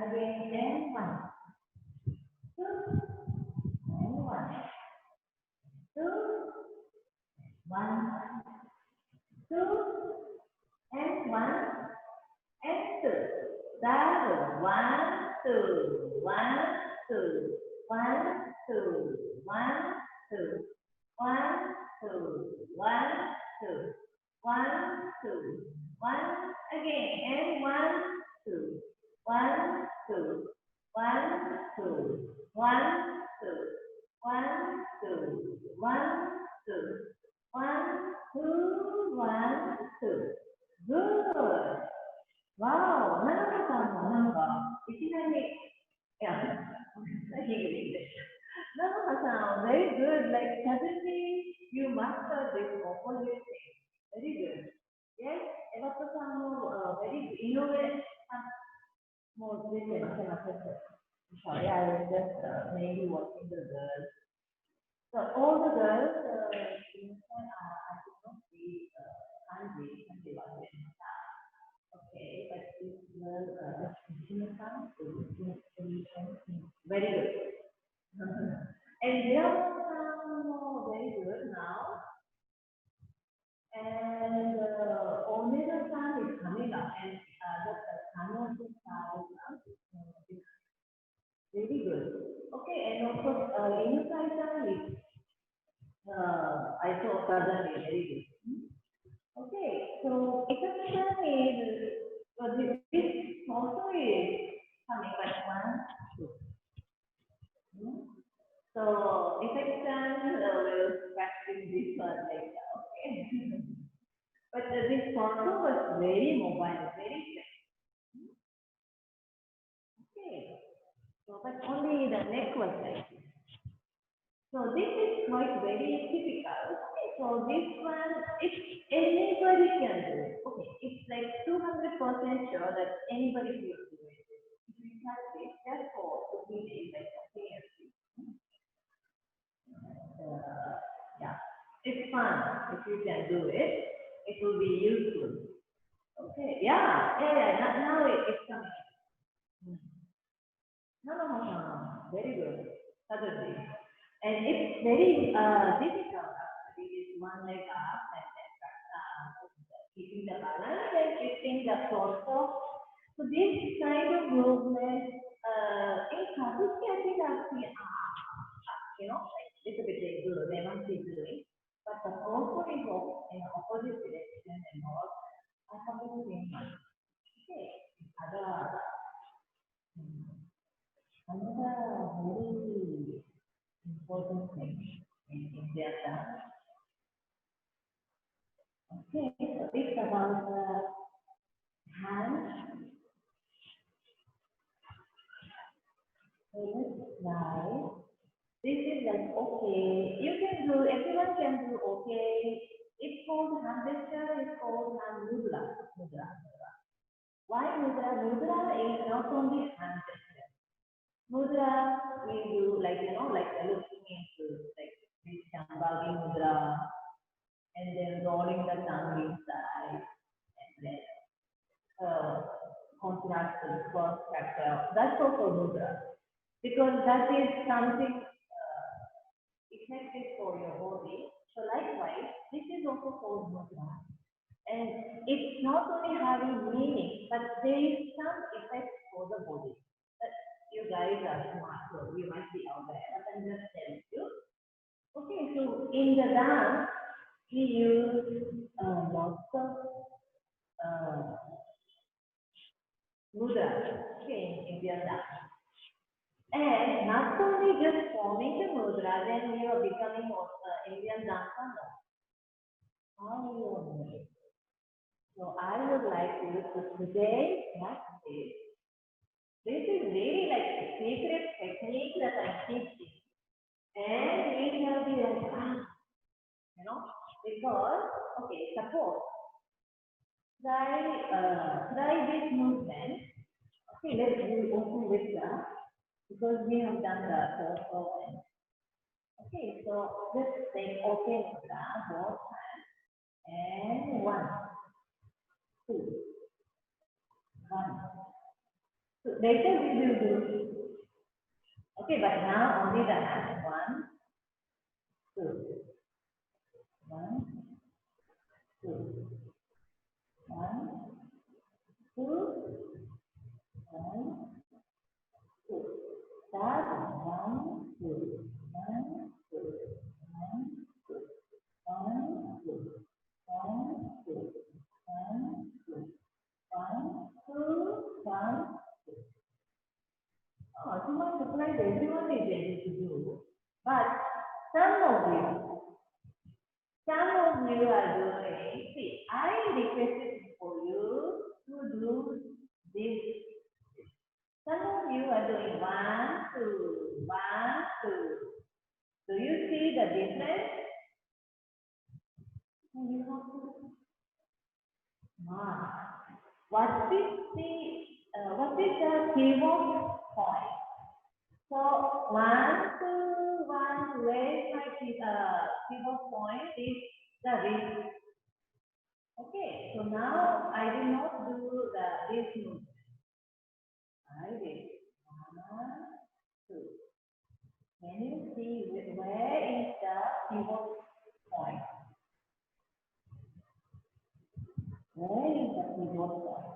again, and 1, 2, and 1, 2, 1, 2, and 1, and 2. Down. 1, 2, 1, 2, 1, 2, 1, 2, 1, 2, 1, 2, 1, 2, 1, again, and 1, 2, 1, 2, 1, 2, 1, 2, 1, 2, 1, 2, 1, 2, 1, 2. Good. Wow, ななこさんもなんかいきなり、いや、English. ななこさん very good. Like suddenly you master this opposite thing. Very good. Yes, エバトさんも very good. 井上さんも出てません。Sorry, I was just maybe watching the girls. So all the girls, inside I could not see Kanji and Devasena. Okay, but this girl, very good. And Devasena, very good now. And Omega-san is coming up, and Dr. Kano-san is very good. Okay, and also Inukai-san is, I saw suddenly very good. Okay, so Ikasan is, this also is coming like 1, 2. So Ikasan will practice this one later, okay? But this also was very mobile, very quick. Okay. So, but only the neck was like this. So this is quite very typical. Okay, so this one, if anybody can do it. Okay, it's like 200% sure that anybody will do it. If you practice, therefore, to be like continuously. Yeah, it's fun. If you can do it, it will be useful. Okay. Okay, yeah. Now it's coming. No. Very good. Suddenly. And it's very difficult actually. This one leg up and then keeping the balance and shifting the torso. So this kind of movement in Kabuki, I think actually like little bit they must be doing. But the also in opposite direction and all, I have to think okay, another very important thing in their dance. Okay, so it's about the hands. Right. This is like okay. You can do. Everyone can do okay. It's called hand gesture. It's called hand mudra. Why mudra? Mudra is not only hand gesture. Mudra we do like like looking into like this Shambhavi mudra, and then rolling the tongue inside, and then contract to the first chapter. That's also mudra. Because that is something effective for your body. So likewise, this is also called mudra. And it's not only having meaning, but there is some effect for the body. But you guys are smart, so you might be aware, but I'm just telling you. Okay, so in the dance, we use lots of mudra in Indian dance. And not only just forming the mudra, then we are becoming Indian dancer. How you know it? So I would like you to today practice. This is really like a secret technique that I'm teaching. And we shall be like, because, okay, suppose, try this movement. Okay, let's do open with that. Because we have done the torso. Okay, so let's take open mudra, both hands, and 1, 2, 1. So later we will do. Okay, but now only the hand. 1, 2, 1, 2, 1, 2, 1, 2. Start 1, 2, 1, 2, 1, 2, 1, 2, 1, 2, 1, 2, 1, 2, 1, 2. Oh, too much surprise everyone is able to do. But some of you are doing. See, I requested for you to do this. Some of you are doing 1, 2, 1, 2. Do you see the difference? You have to mark. What is the keyword point? So 1, 2, 1. Where is my keyword point? Is the wrist. Okay. So now I will not do this movement. I will 1, 2. Can you see where is the keyword point? Where is the keyword point?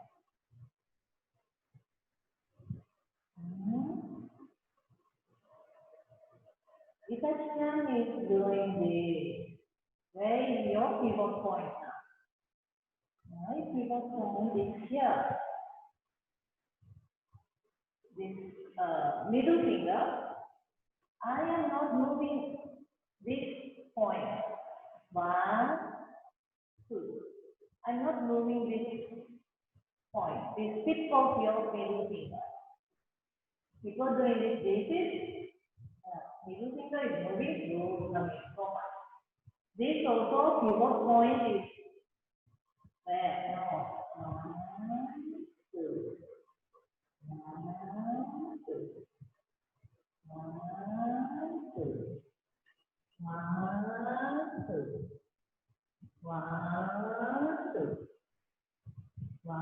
Itachi-chan is doing this. Where is your keyword point now? My keyword point is here. This middle finger. I am not moving this point. 1, 2. I'm not moving this point. This tip of your middle finger. Because doing this is middle finger is moving through the middle. This also pivot point is where? No. 1, 2. 1, 2. 1, 2. 1, 2. 1, 2. 1,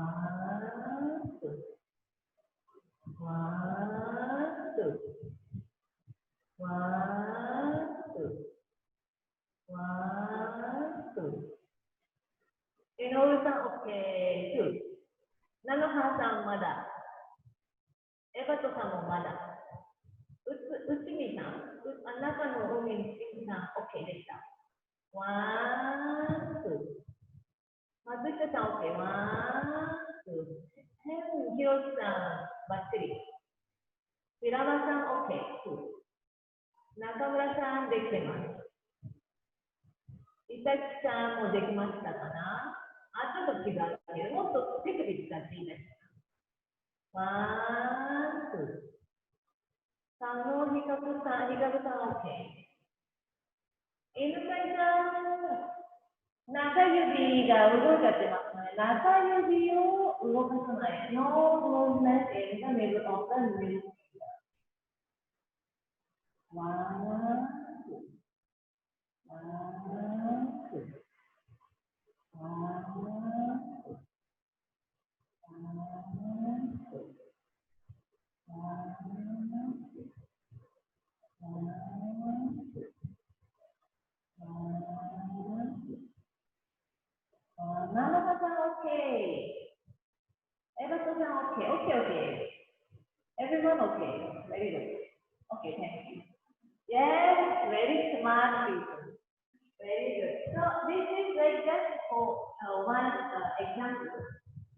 OK、2。菜の葉さんまだ。エバトさんもまだ。うちみさん、中の海にちみさん、OK でした。1、2。松下さん、OK。1、2。ひろしさん、バッチリ。平場さん、OK。中村さん、できてます。伊崎さんもできましたかな。あ、ちょっと違うけど、もっと手首使っていいですか。1、2。佐野ひかぶさん、OK。犬飼さん、中指が動いちゃってますね。中指を動かさない。No movement in the middle of the middle finger. 1、2。Nana san okay. Evato san okay. Okay. Everyone okay. Very good. Okay, thank you. Yes, very smart people. Very good. So this is like just for one example.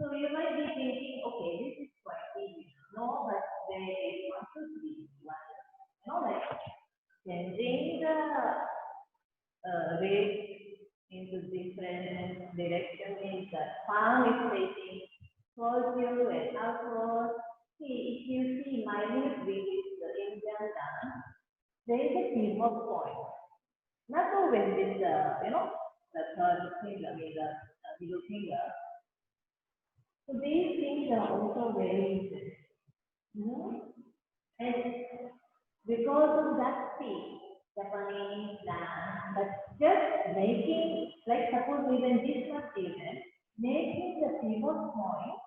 So you might be thinking, okay, this is quite easy. No, but they want to be one. You know, like changing the rays into different direction means that palm is facing towards you and outwards. See, if you see my minute which is the Indian dance, there is a pivot point. Not always with the, the third finger, with the middle finger. So these things are also very interesting. And because of that speed, Japanese dance, but just making, like suppose even this much different, making the pivot point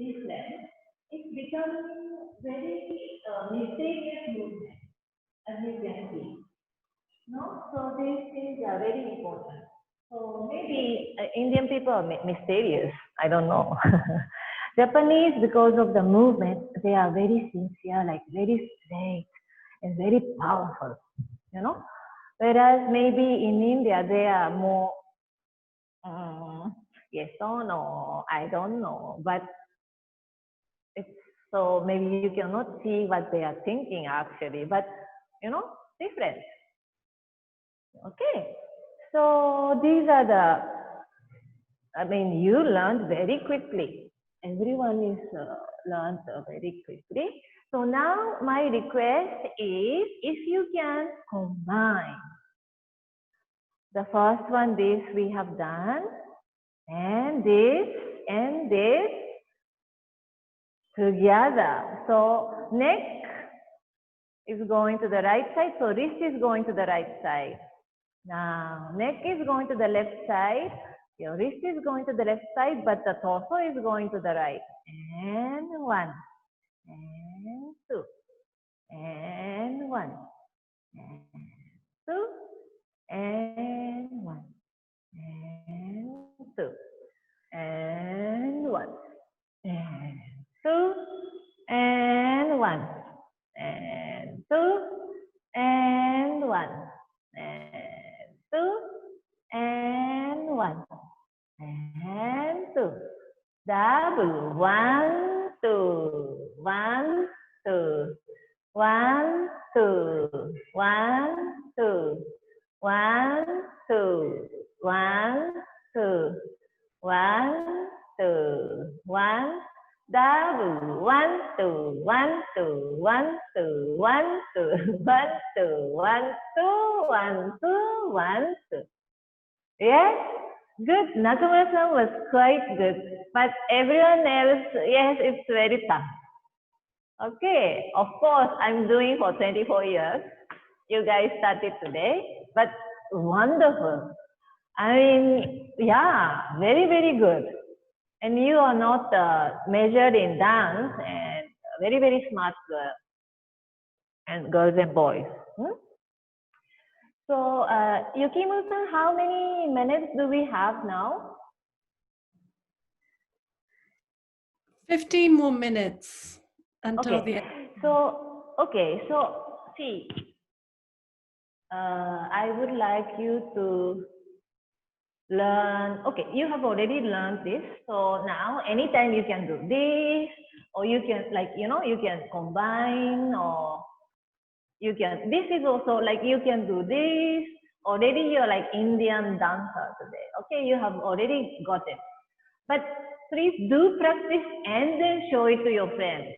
different, it becomes very mysterious movement, as you can see. No? So these things are very important. So maybe Indian people are mysterious, I don't know. Japanese, because of the movement, they are very sincere, like very straight and very powerful, Whereas maybe in India, they are more, yes or no, I don't know. But it's, so maybe you cannot see what they are thinking actually, but, different. Okay. So these are you learned very quickly. Everyone is learned very quickly. So now my request is if you can combine. The first one, this we have done, and this together. So neck is going to the right side, so wrist is going to the right side. Now neck is going to the left side, your wrist is going to the left side, but the torso is going to the right. And 1, and 2, and 1, and 2, and 1, and 2, and 1, and 2, and 1, and 2, and 1, and 2, and 1, and 2. Double 1, 2, 1, 2, 1, 2, 1, 2, 1, 2, 1, 2, 1, 2, 1. Double 1, 2, 1, 2, 1, 2, 1, 2, 1, 2, 1, 2, 1, 2, 1, 2. Yes, good. Nakamura-san was quite good, but everyone else, yes, it's very tough. Okay, of course, I'm doing for 24 years. You guys started today, but wonderful. Yeah, very, very good. And you are not measured in dance, and very, very smart girl. And girls and boys. So, Yuki Imoto-san, how many minutes do we have now? 15 more minutes until Okay. the end. So see, I would like you to learn. Okay, you have already learned this. So now anytime you can do this, or you can you can combine, or you can, this is also like you can do this. Already you're like Indian dancer today. Okay, you have already got it. But please do practice and then show it to your friends.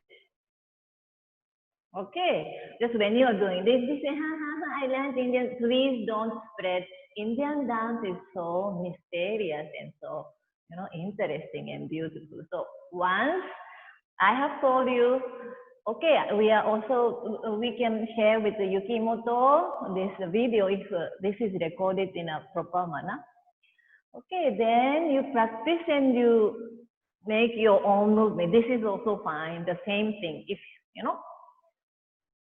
Okay, just when you are doing this, you say, I learned Indian. Please don't spread. Indian dance is so mysterious and so, interesting and beautiful. So once I have told you, okay, we can share with the Yuki Imoto this video if this is recorded in a proper manner. Okay, then you practice and you make your own movement. This is also fine, the same thing. If,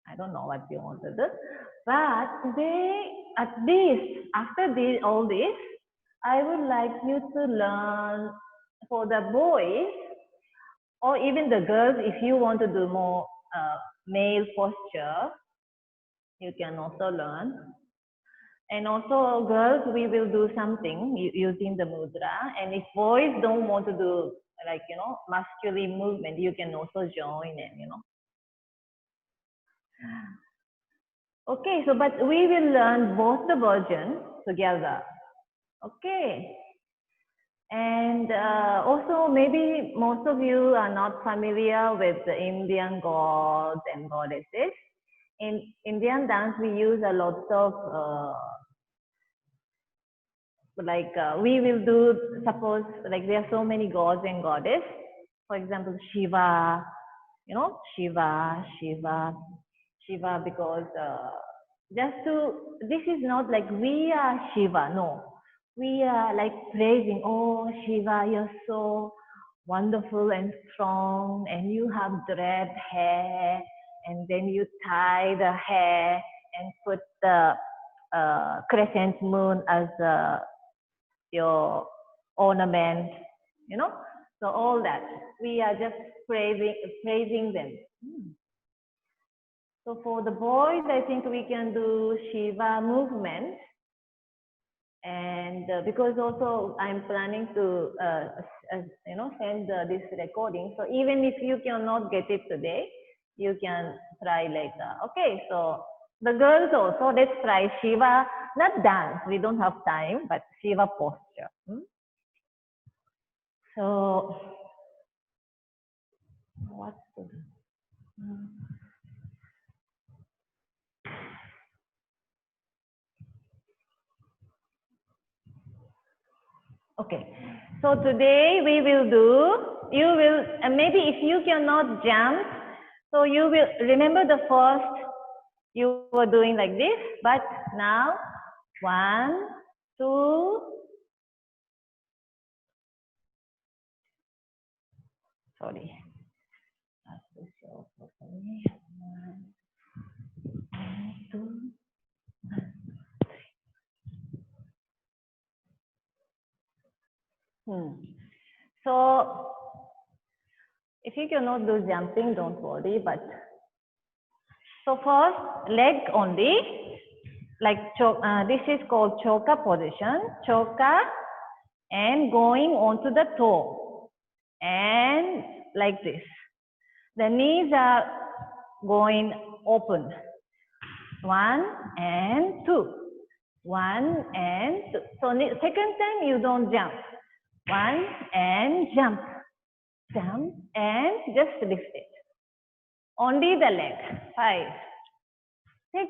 I don't know what you want to do. But today, at least after all this, I would like you to learn for the boys, or even the girls, if you want to do more male posture, you can also learn. And also girls, we will do something using the mudra. And if boys don't want to do masculine movement, you can also join in, Okay, so but we will learn both the versions together. Okay. And also maybe most of you are not familiar with the Indian gods and goddesses. In Indian dance, we use a lot of we will do, suppose there are so many gods and goddesses. For example, Shiva, Shiva, because this is not like we are Shiva, no. We are like praising, oh Shiva, you're so wonderful and strong, and you have red hair, and then you tie the hair and put the crescent moon as your ornament, so all that. We are just praising them. So for the boys, I think we can do Shiva movement. And because also I'm planning to, send this recording. So even if you cannot get it today, you can try later. Okay, so the girls also, let's try Shiva, not dance. We don't have time, but Shiva posture. So, what to do? Okay, so today we will do, you will, maybe if you cannot jump, so you will remember the first, you were doing like this, but now 1, 2, sorry. So if you cannot do jumping, don't worry, but so first leg only, like this is called choka position, choka, and going onto the toe, and like this. The knees are going open. 1 and 2. 1 and 2. So second time you don't jump. 1 and jump. Jump and just lift it. Only the leg. 5, 6.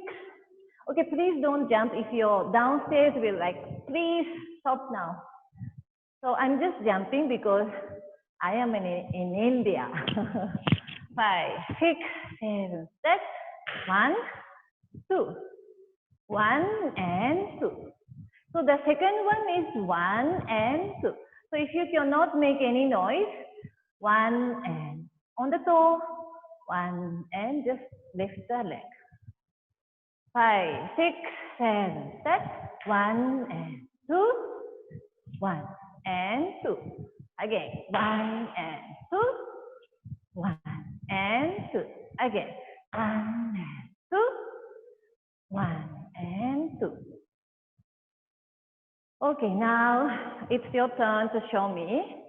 Okay, please don't jump. If you're downstairs, will please stop now. So I'm just jumping because I am in India. 5, 6, 7, 8. 1, 2. 1 and 2. So the second one is 1 and 2. So if you cannot make any noise, 1 and on the toe, 1 and just lift the leg. 5, 6, 7, 8. 1 and 2. 1 and 2. Again, 1 and 2. 1 and 2. Again, 1 and 2, 1 and 2. Okay, now it's your turn to show me.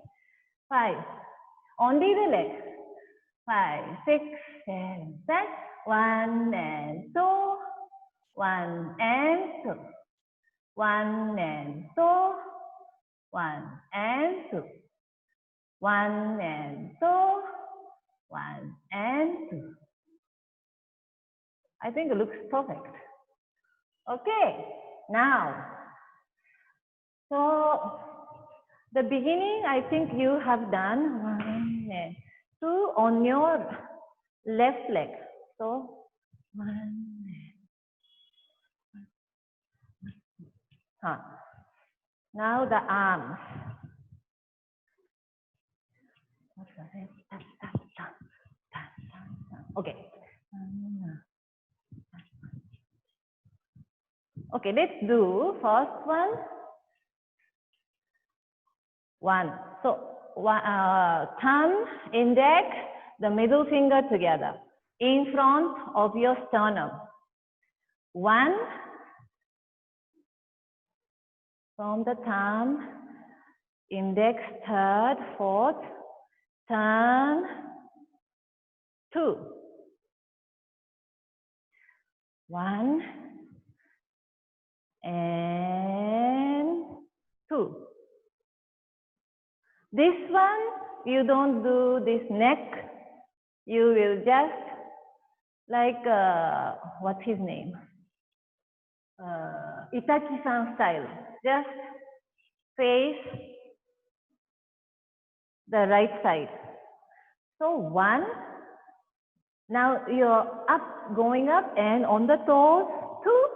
5. Only the legs. 5, 6, 7, 8. 1 and 2, 1 and 2, 1 and 2, 1 and 2, 1 and 2, 1 and 2. I think it looks perfect. Okay, now, so the beginning, I think you have done 1 and 2 on your left leg. So 1 and now the arms. Okay. Okay, let's do first one. 1. So thumb, index, the middle finger together in front of your sternum. 1 from the thumb, index, third, fourth, turn, 2. 1 and 2. This one, you don't do this neck. You will just like, what's his name? Itaki-san style. Just face the right side. So 1. Now you're up, going up, and on the toes, 2.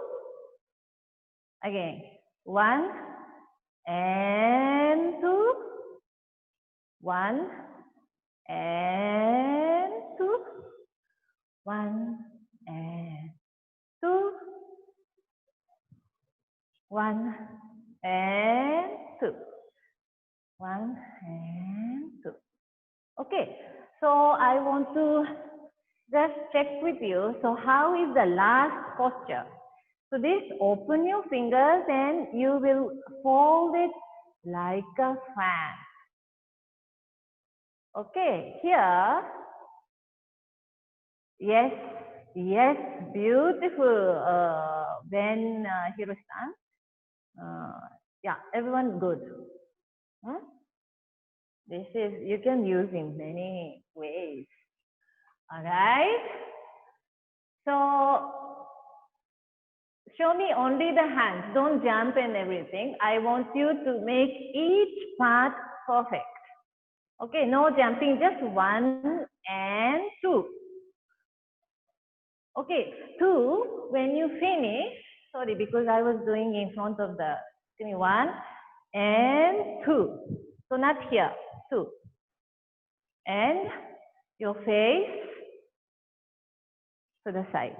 Again, 1 and 2. 1 and 2. 1 and 2. 1 and 2. 1 and 2. Okay, so I want to just check with you. So how is the last posture? So this, open your fingers and you will fold it like a fan. Okay, here, yes, yes, beautiful, Ben Hiroshi-san. Yeah, everyone good. This is, you can use in many ways. All right. So, show me only the hands. Don't jump and everything. I want you to make each part perfect. Okay, no jumping, just 1 and 2. Okay, 2, when you finish, sorry, because I was doing in front of the screen, 1 and 2. So not here, 2. And your face to the side.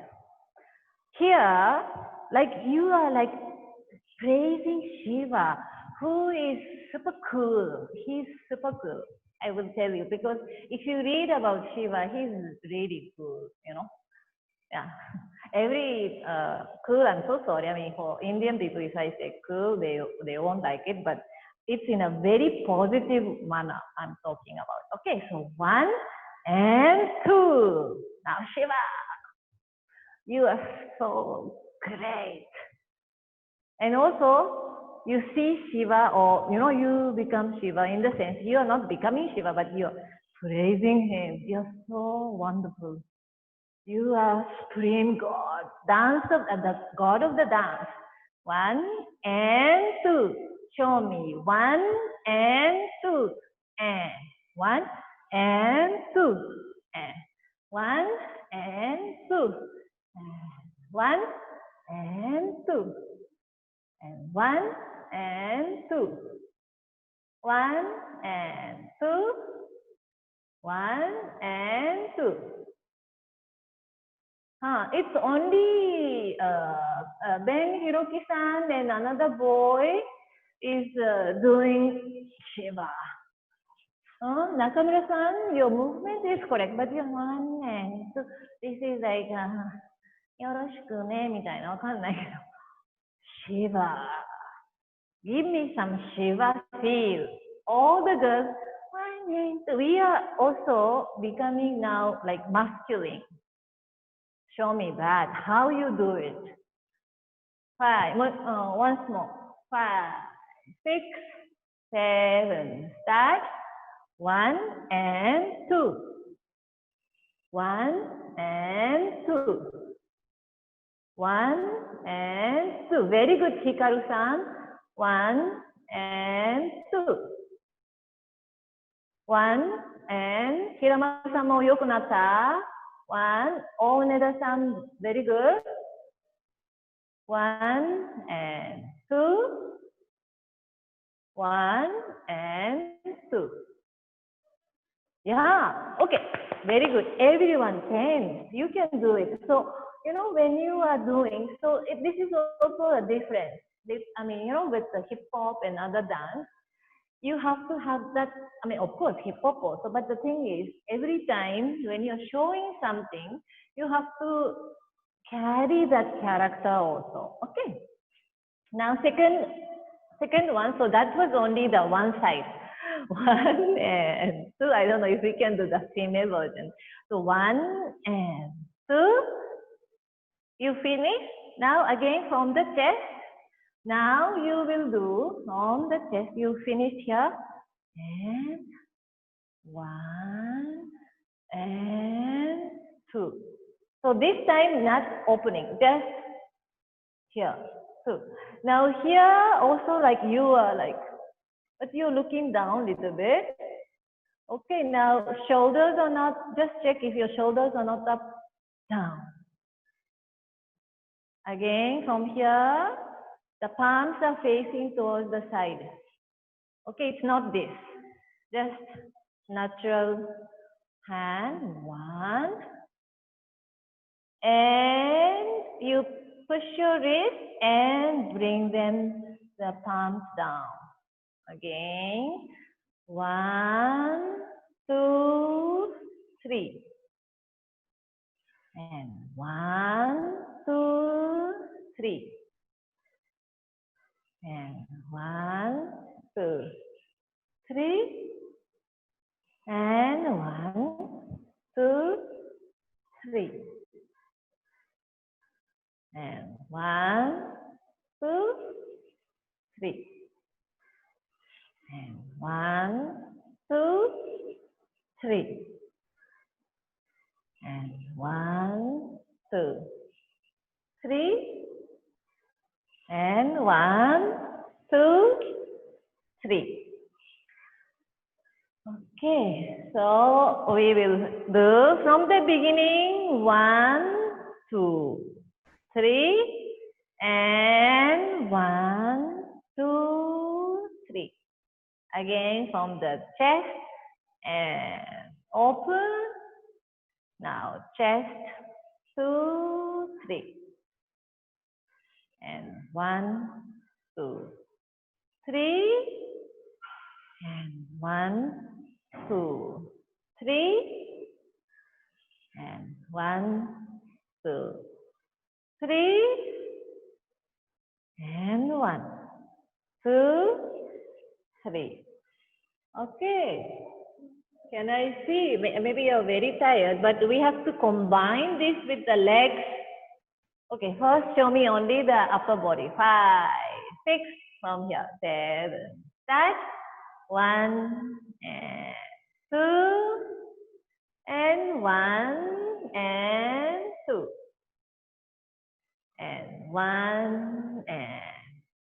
Here, like you are like praising Shiva, who is super cool. He's super cool. I will tell you, because if you read about Shiva, he's really cool, you know. Yeah, every cool, I'm so sorry. I mean, for Indian people, if I say cool, they won't like it, but it's in a very positive manner I'm talking about. Okay, so 1 and 2. Now Shiva, you are so great. And also, you see Shiva, or you know, you become Shiva in the sense you are not becoming Shiva, but you are praising him. You are so wonderful. You are supreme God, the God of the dance. 1 and 2. Show me 1 and 2 and 1 and 2 and 1 and 2 and 1 and 2 and 1 and 2 1 and 2 1 and 2. It's only Ben Hiroki-san and another boy is doing Shiva. Nakamura-san, your movement is correct, but your one hand. So this is like, よろしくねみたいなわかんないけど。Shiva. Give me some Shiva feel. All the girls, we are also becoming now like masculine. Show me that. How you do it? once more. 5, 6, 7. Start. 1 and 2. 1 and 2. 1 and 2. Very good, Hikaru-san. 1 and 2. 1 and 平間さんも良くなった。1. 大根田さん very good. 1 and 2. 1 and 2. Yeah, okay, very good. Everyone can. You can do it. So, you know, when you are doing, so this is also a difference. I mean, you know, with the hip hop and other dance, you have to have that. I mean, of course, hip hop also. But the thing is, every time when you're showing something, you have to carry that character also. Okay. Now, second one. So that was only the one side. 1 and 2. I don't know if we can do the female version. So 1 and 2. You finish. Now again from the chest. Now you will do from the chest. You finish here. And 1 and 2. So this time not opening. Just here. 2. Now here also like you are like, but you're looking down a little bit. Okay, now shoulders are not, just check if your shoulders are not up, down. Again, from here, the palms are facing towards the side. Okay, it's not this. Just natural hand, 1. And you push your wrist and bring them, the palms down. Again, 1, 2, 3. And 1, 2, 3. And 1, 2, 3. And 1, 2, 3. And 1, 2, 3. And 1, 2, 3. And 1, 2, 3. And 1, 2, 3. Okay, so we will do from the beginning 1, 2, 3. And 1, 2, 3. Again from the chest and open. Now chest, 2, 3. And 1, 2, 3. And 1, 2, 3. And 1, 2, 3. And 1, 2, 3. Okay. Can I see? Maybe you're very tired, but we have to combine this with the legs. Okay, first show me only the upper body. 5, 6 from here. 7. Start. 1 and 2 and 1 and 2 and 1 and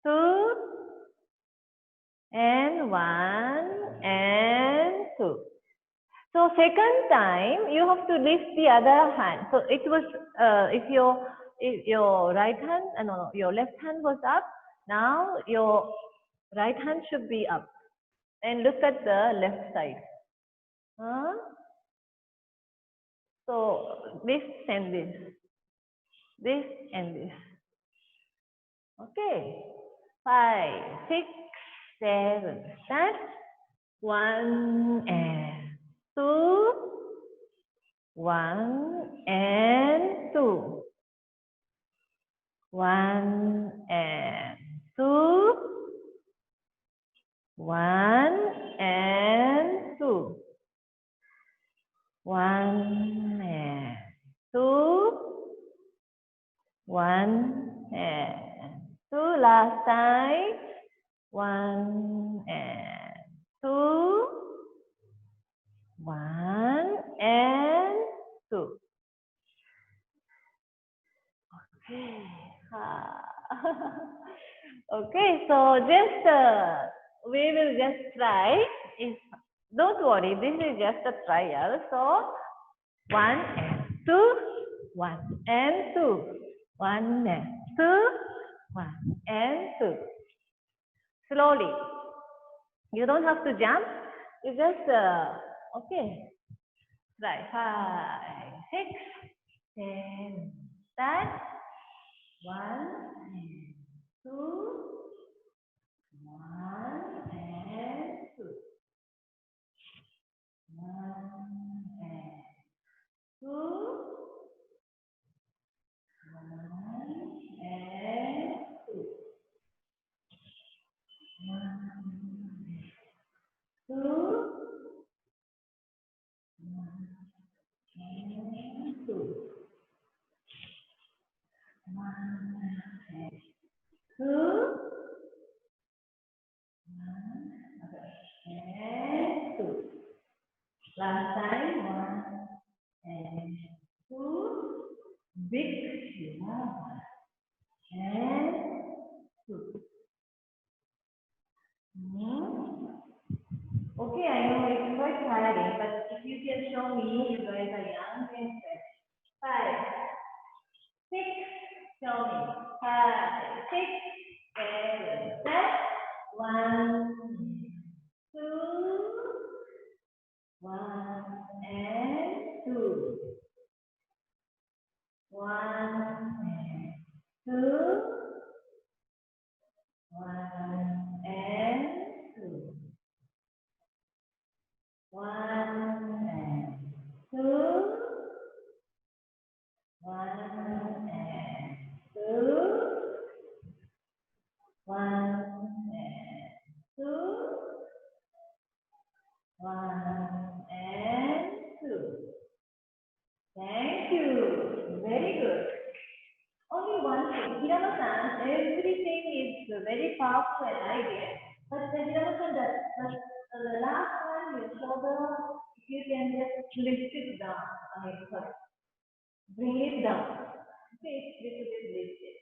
2 and 1 and 2. So second time you have to lift the other hand. So it was if your right hand, no, your left hand was up. Now your right hand should be up. And look at the left side. So this and this. This and this. Okay. 5, 6, 7. Start. 1 and 2, 1 and 2, 1 and 2, 1 and 2, 1 and 2, 1 and 2, last time, 1 and 2, 1 and 2. Okay. Okay, so just we will just try. Don't worry, this is just a trial. So 1 and 2, 1 and 2, 1 and 2, 1 and 2. Slowly. You don't have to jump. You just okay. Try 5, 6, 10. Start. 1 and 2, 1 and 2, 1 and 2, 1 and 2, 1 and 2, 1 and 2. 1 and 2, 1 and 2. Last time, 1 and 2. Big 1 and 2. Okay, I know it's quite tiring, but if you can show me, you guys are young, then 5, 6, show me. 5, 6, 7, 1, 2, 1 and 2, 1 and 2, 1 and 2, 1 and 2, 1 and 2, 1 and 2, 1 and 2. Thank you. Very good. Only one thing, Hirano-san, everything is very powerful and idea. But Hirano-san, the last one, your shoulder, if you can just lift it down. Bring it down. Okay, it's little bit lifted.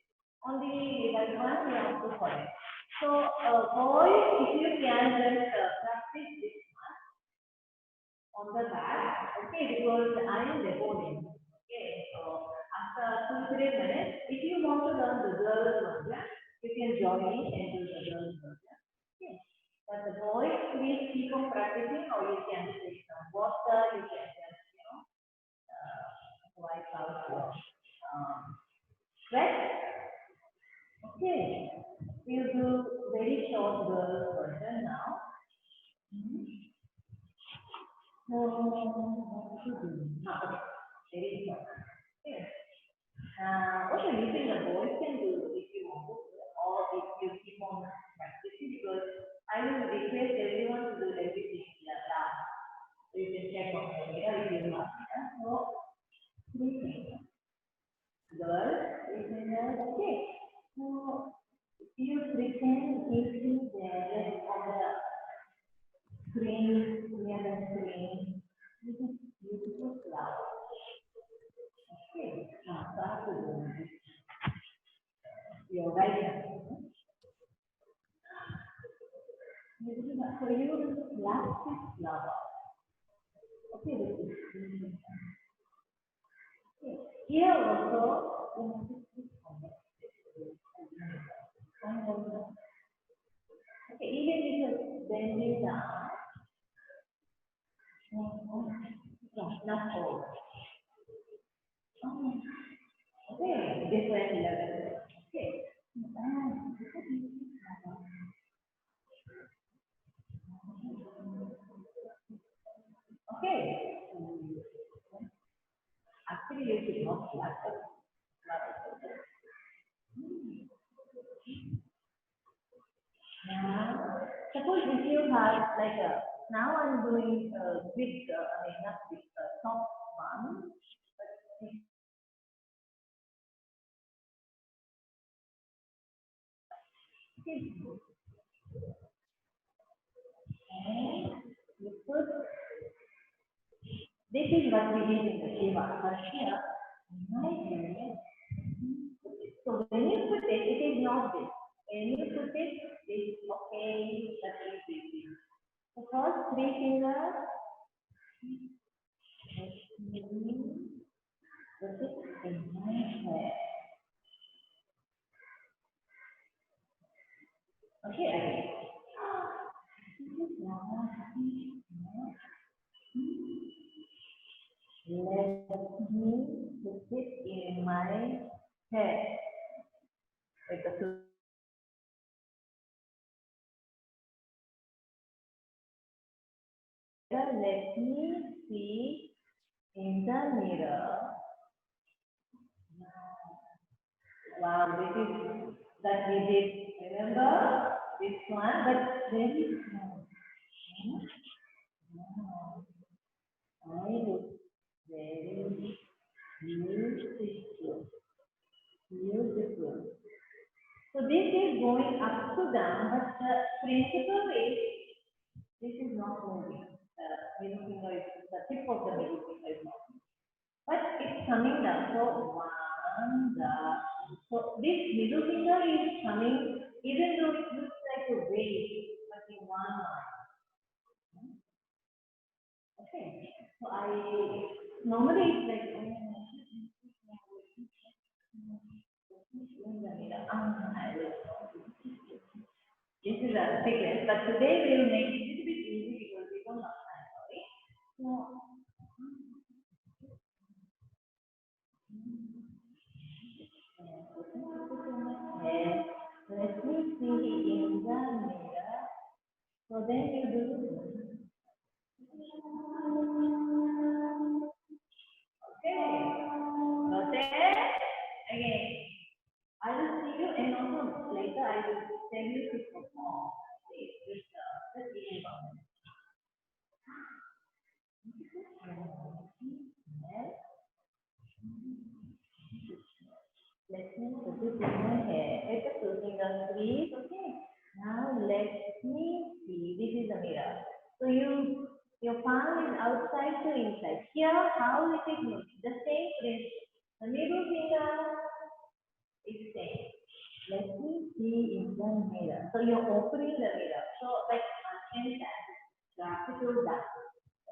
Only that one we have to follow. So, boys, if you can just practice this one on the back, okay, because I am recording. Okay, so after 2-3 minutes, if you want to learn the girls version, you can join in and do the girls version. Okay, but the boys, please keep on practicing, or you can take some water, you can just, wipe out your sweat. Okay, we'll do very short girls version now. So, what to do now? Very short. Okay. Also, you think the boys can do if you want to, or if you keep on practicing, because I will request everyone to do everything in the last. So you can check on the data if you want. So, 3 things. Girls, okay. So, you pretend you see there on the screen, near the screen. This is beautiful flower. Okay, now start to do this. Your right hand. For you, this is plastic flower. Okay, this is okay. Here also, okay, even if you bend it down, not forward. Okay, different level. Okay. you should not laugh. Now, suppose if you have like a, now I'm doing a big, not big, soft one. And you put, this is what we did in the Shiva. But here, right here, so when you put it, it is not this. When you put it, this, okay, that is this. So first, 3 fingers. Put it in my hair. Okay, again. Let me put it in my hair. Let me see in the mirror. Wow, this is that we did. Remember this one, but very small. Wow. I look very beautiful. Beautiful. So this is going up to down, but the principle is this is not moving. The middle finger is the tip of the middle finger is not moving. But it's coming down. So one, so this middle finger is coming, even though it looks like a wave, but in one line. Okay. So normally it's like this is a secret, but today we will make it a little bit easy because we don't have time, sorry. So, let me see in the mirror. So then you do. Okay. Noted. Again. I will see you and also later I will tell you to perform with the evening. Let me put it in my hair. Let the 2 fingers breathe. Okay. Now let me see. This is the mirror. So your palm is outside to inside. Here, how it is moving? The same principle. The middle finger is same. Let me see in the mirror. So you're opening the mirror. So like and that, graphical that.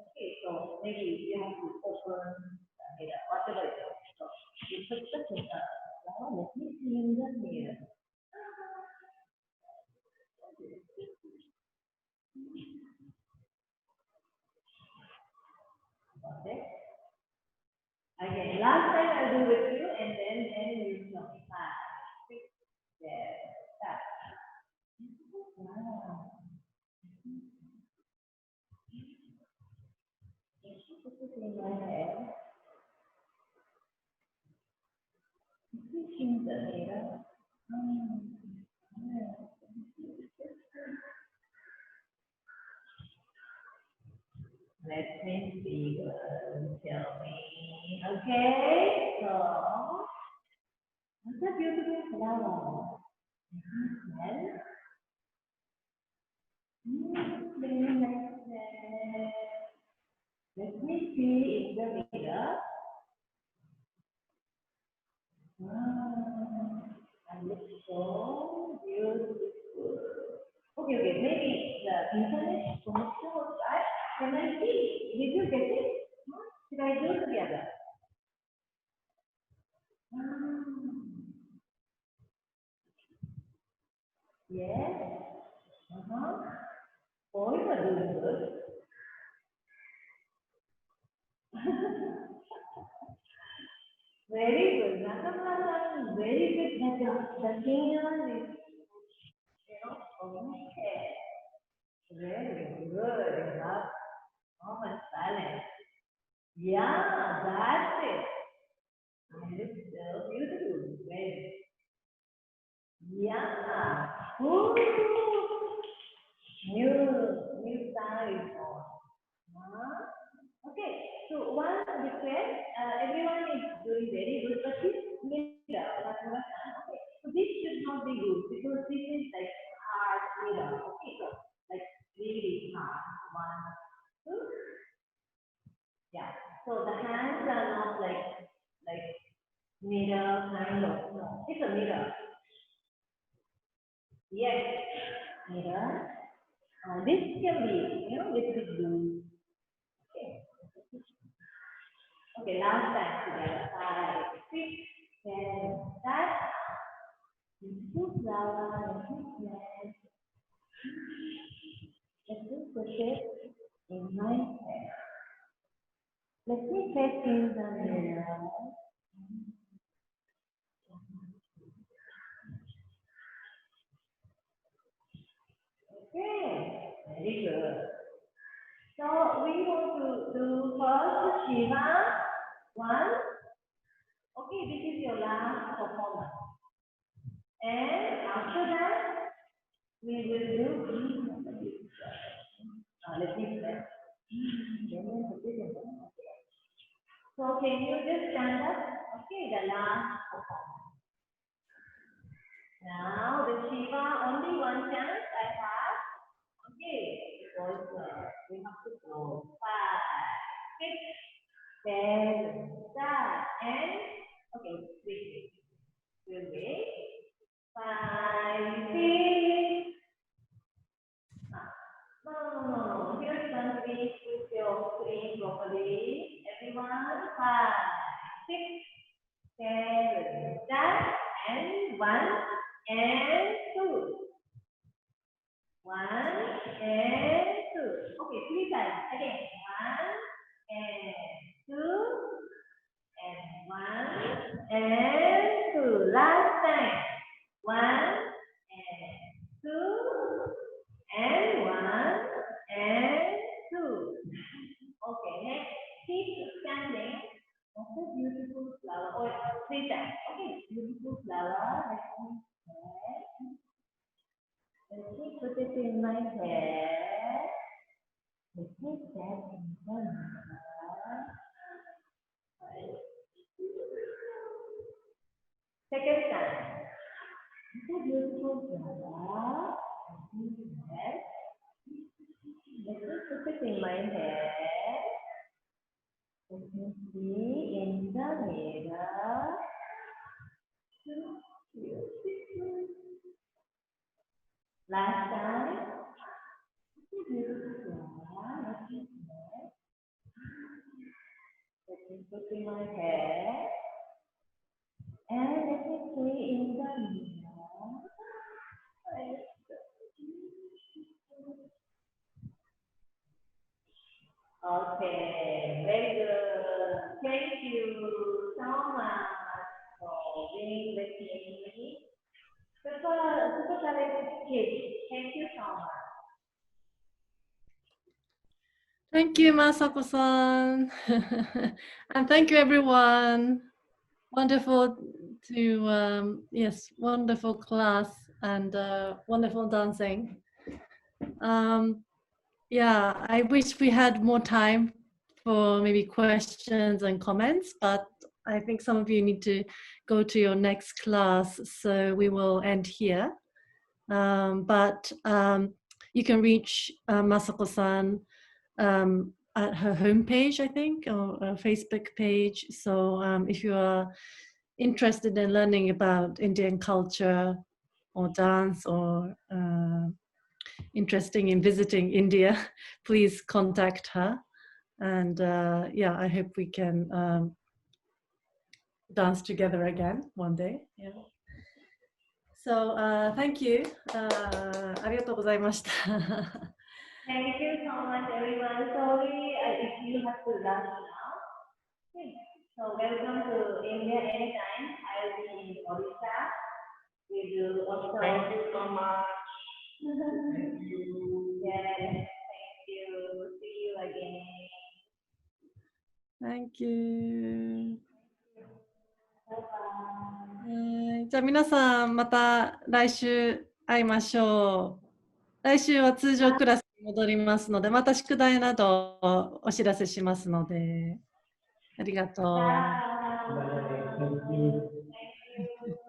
Okay, so maybe you have to open the mirror, whatever it is. So you put the finger. Now let me see in the mirror. Okay. Again, last time I'll do with you and then you know. 5, 6, 7, 8. Wow. Put it in my hair. Put it in the mirror. Let me see. Tell me. Okay. So, what's a beautiful flower? Very nice. Let me see in the mirror. Wow, I look so beautiful. Okay, maybe the internet connection was bad. Can I see? Did you get it? Should I do it together? Yes. Oh, you are doing good. Very good. Nakama-san, very good. The kingdom is, okay. Very good. Enough. Oh, my silence. Yeah, that's it. Yeah. Ooh. New style is on. Okay, so one request, everyone is doing very good, but this mirror, okay, so this should not be good because this is like hard mirror. Okay, so like really hard. One, two. Yeah. So the hands are not like mirror kind of. No, it's a mirror. Yes, mirror. This can be, little bit blue. Okay. Okay, last time together. 5, 6, 7, that. Beautiful flower. Let me put it in my hair. Let me check in the mirror. Okay, very good. So we want to do first Shiva. 1. Okay, this is your last performance. And after that, we will do. Let me say. So can you just stand up? Okay, the last performance. Now the Shiva, only one chance I have. Okay, because we have to go 5, 6, 7, start, and okay, wait. We'll wait. 5, 6. No. Here's one, please put your screen properly. Everyone, 5, 6, 7, start, and 1 and 2. 1 and 2. Okay, 3 times. Again, 1 and 2 and 1 and 2. Last time. 1 and 2 and 1 and 2. Okay, next. Keep standing. Also beautiful flower. Oh, 3 times. Okay, beautiful flower. Let me put it in my hair. Let me set in the mirror. Second time. It's a beautiful flower. Let me put it in my hair. Let me see in the mirror. Last time. It's a beautiful flower. Let me put in my hair. And let me see in the mirror. Okay, very good. Thank you so much for being with me. Super talented kids. Thank you so much. Thank you, Masako-san. And thank you, everyone. Wonderful to, wonderful class and wonderful dancing. I wish we had more time for maybe questions and comments, but I think some of you need to go to your next class, so we will end here. But you can reach Masako-san at her homepage, I think, or a Facebook page. So if you are interested in learning about Indian culture or dance or interested in visiting India, please contact her. And I hope we can dance together again one day. Yeah. So thank you. ありがとうございました。Thank you so much, everyone. Sorry if you have to rush now. Okay. So welcome to India anytime. I'll be in Odisha. We will also. Thank you so much. Thank you. Yes, thank you. See you again. Thank you. Bye-bye. Bye. じゃあ皆さんまた来週会いましょう。来週は通常クラスに戻りますので、また宿題などをお知らせしますので、ありがとう。Bye. Thank you.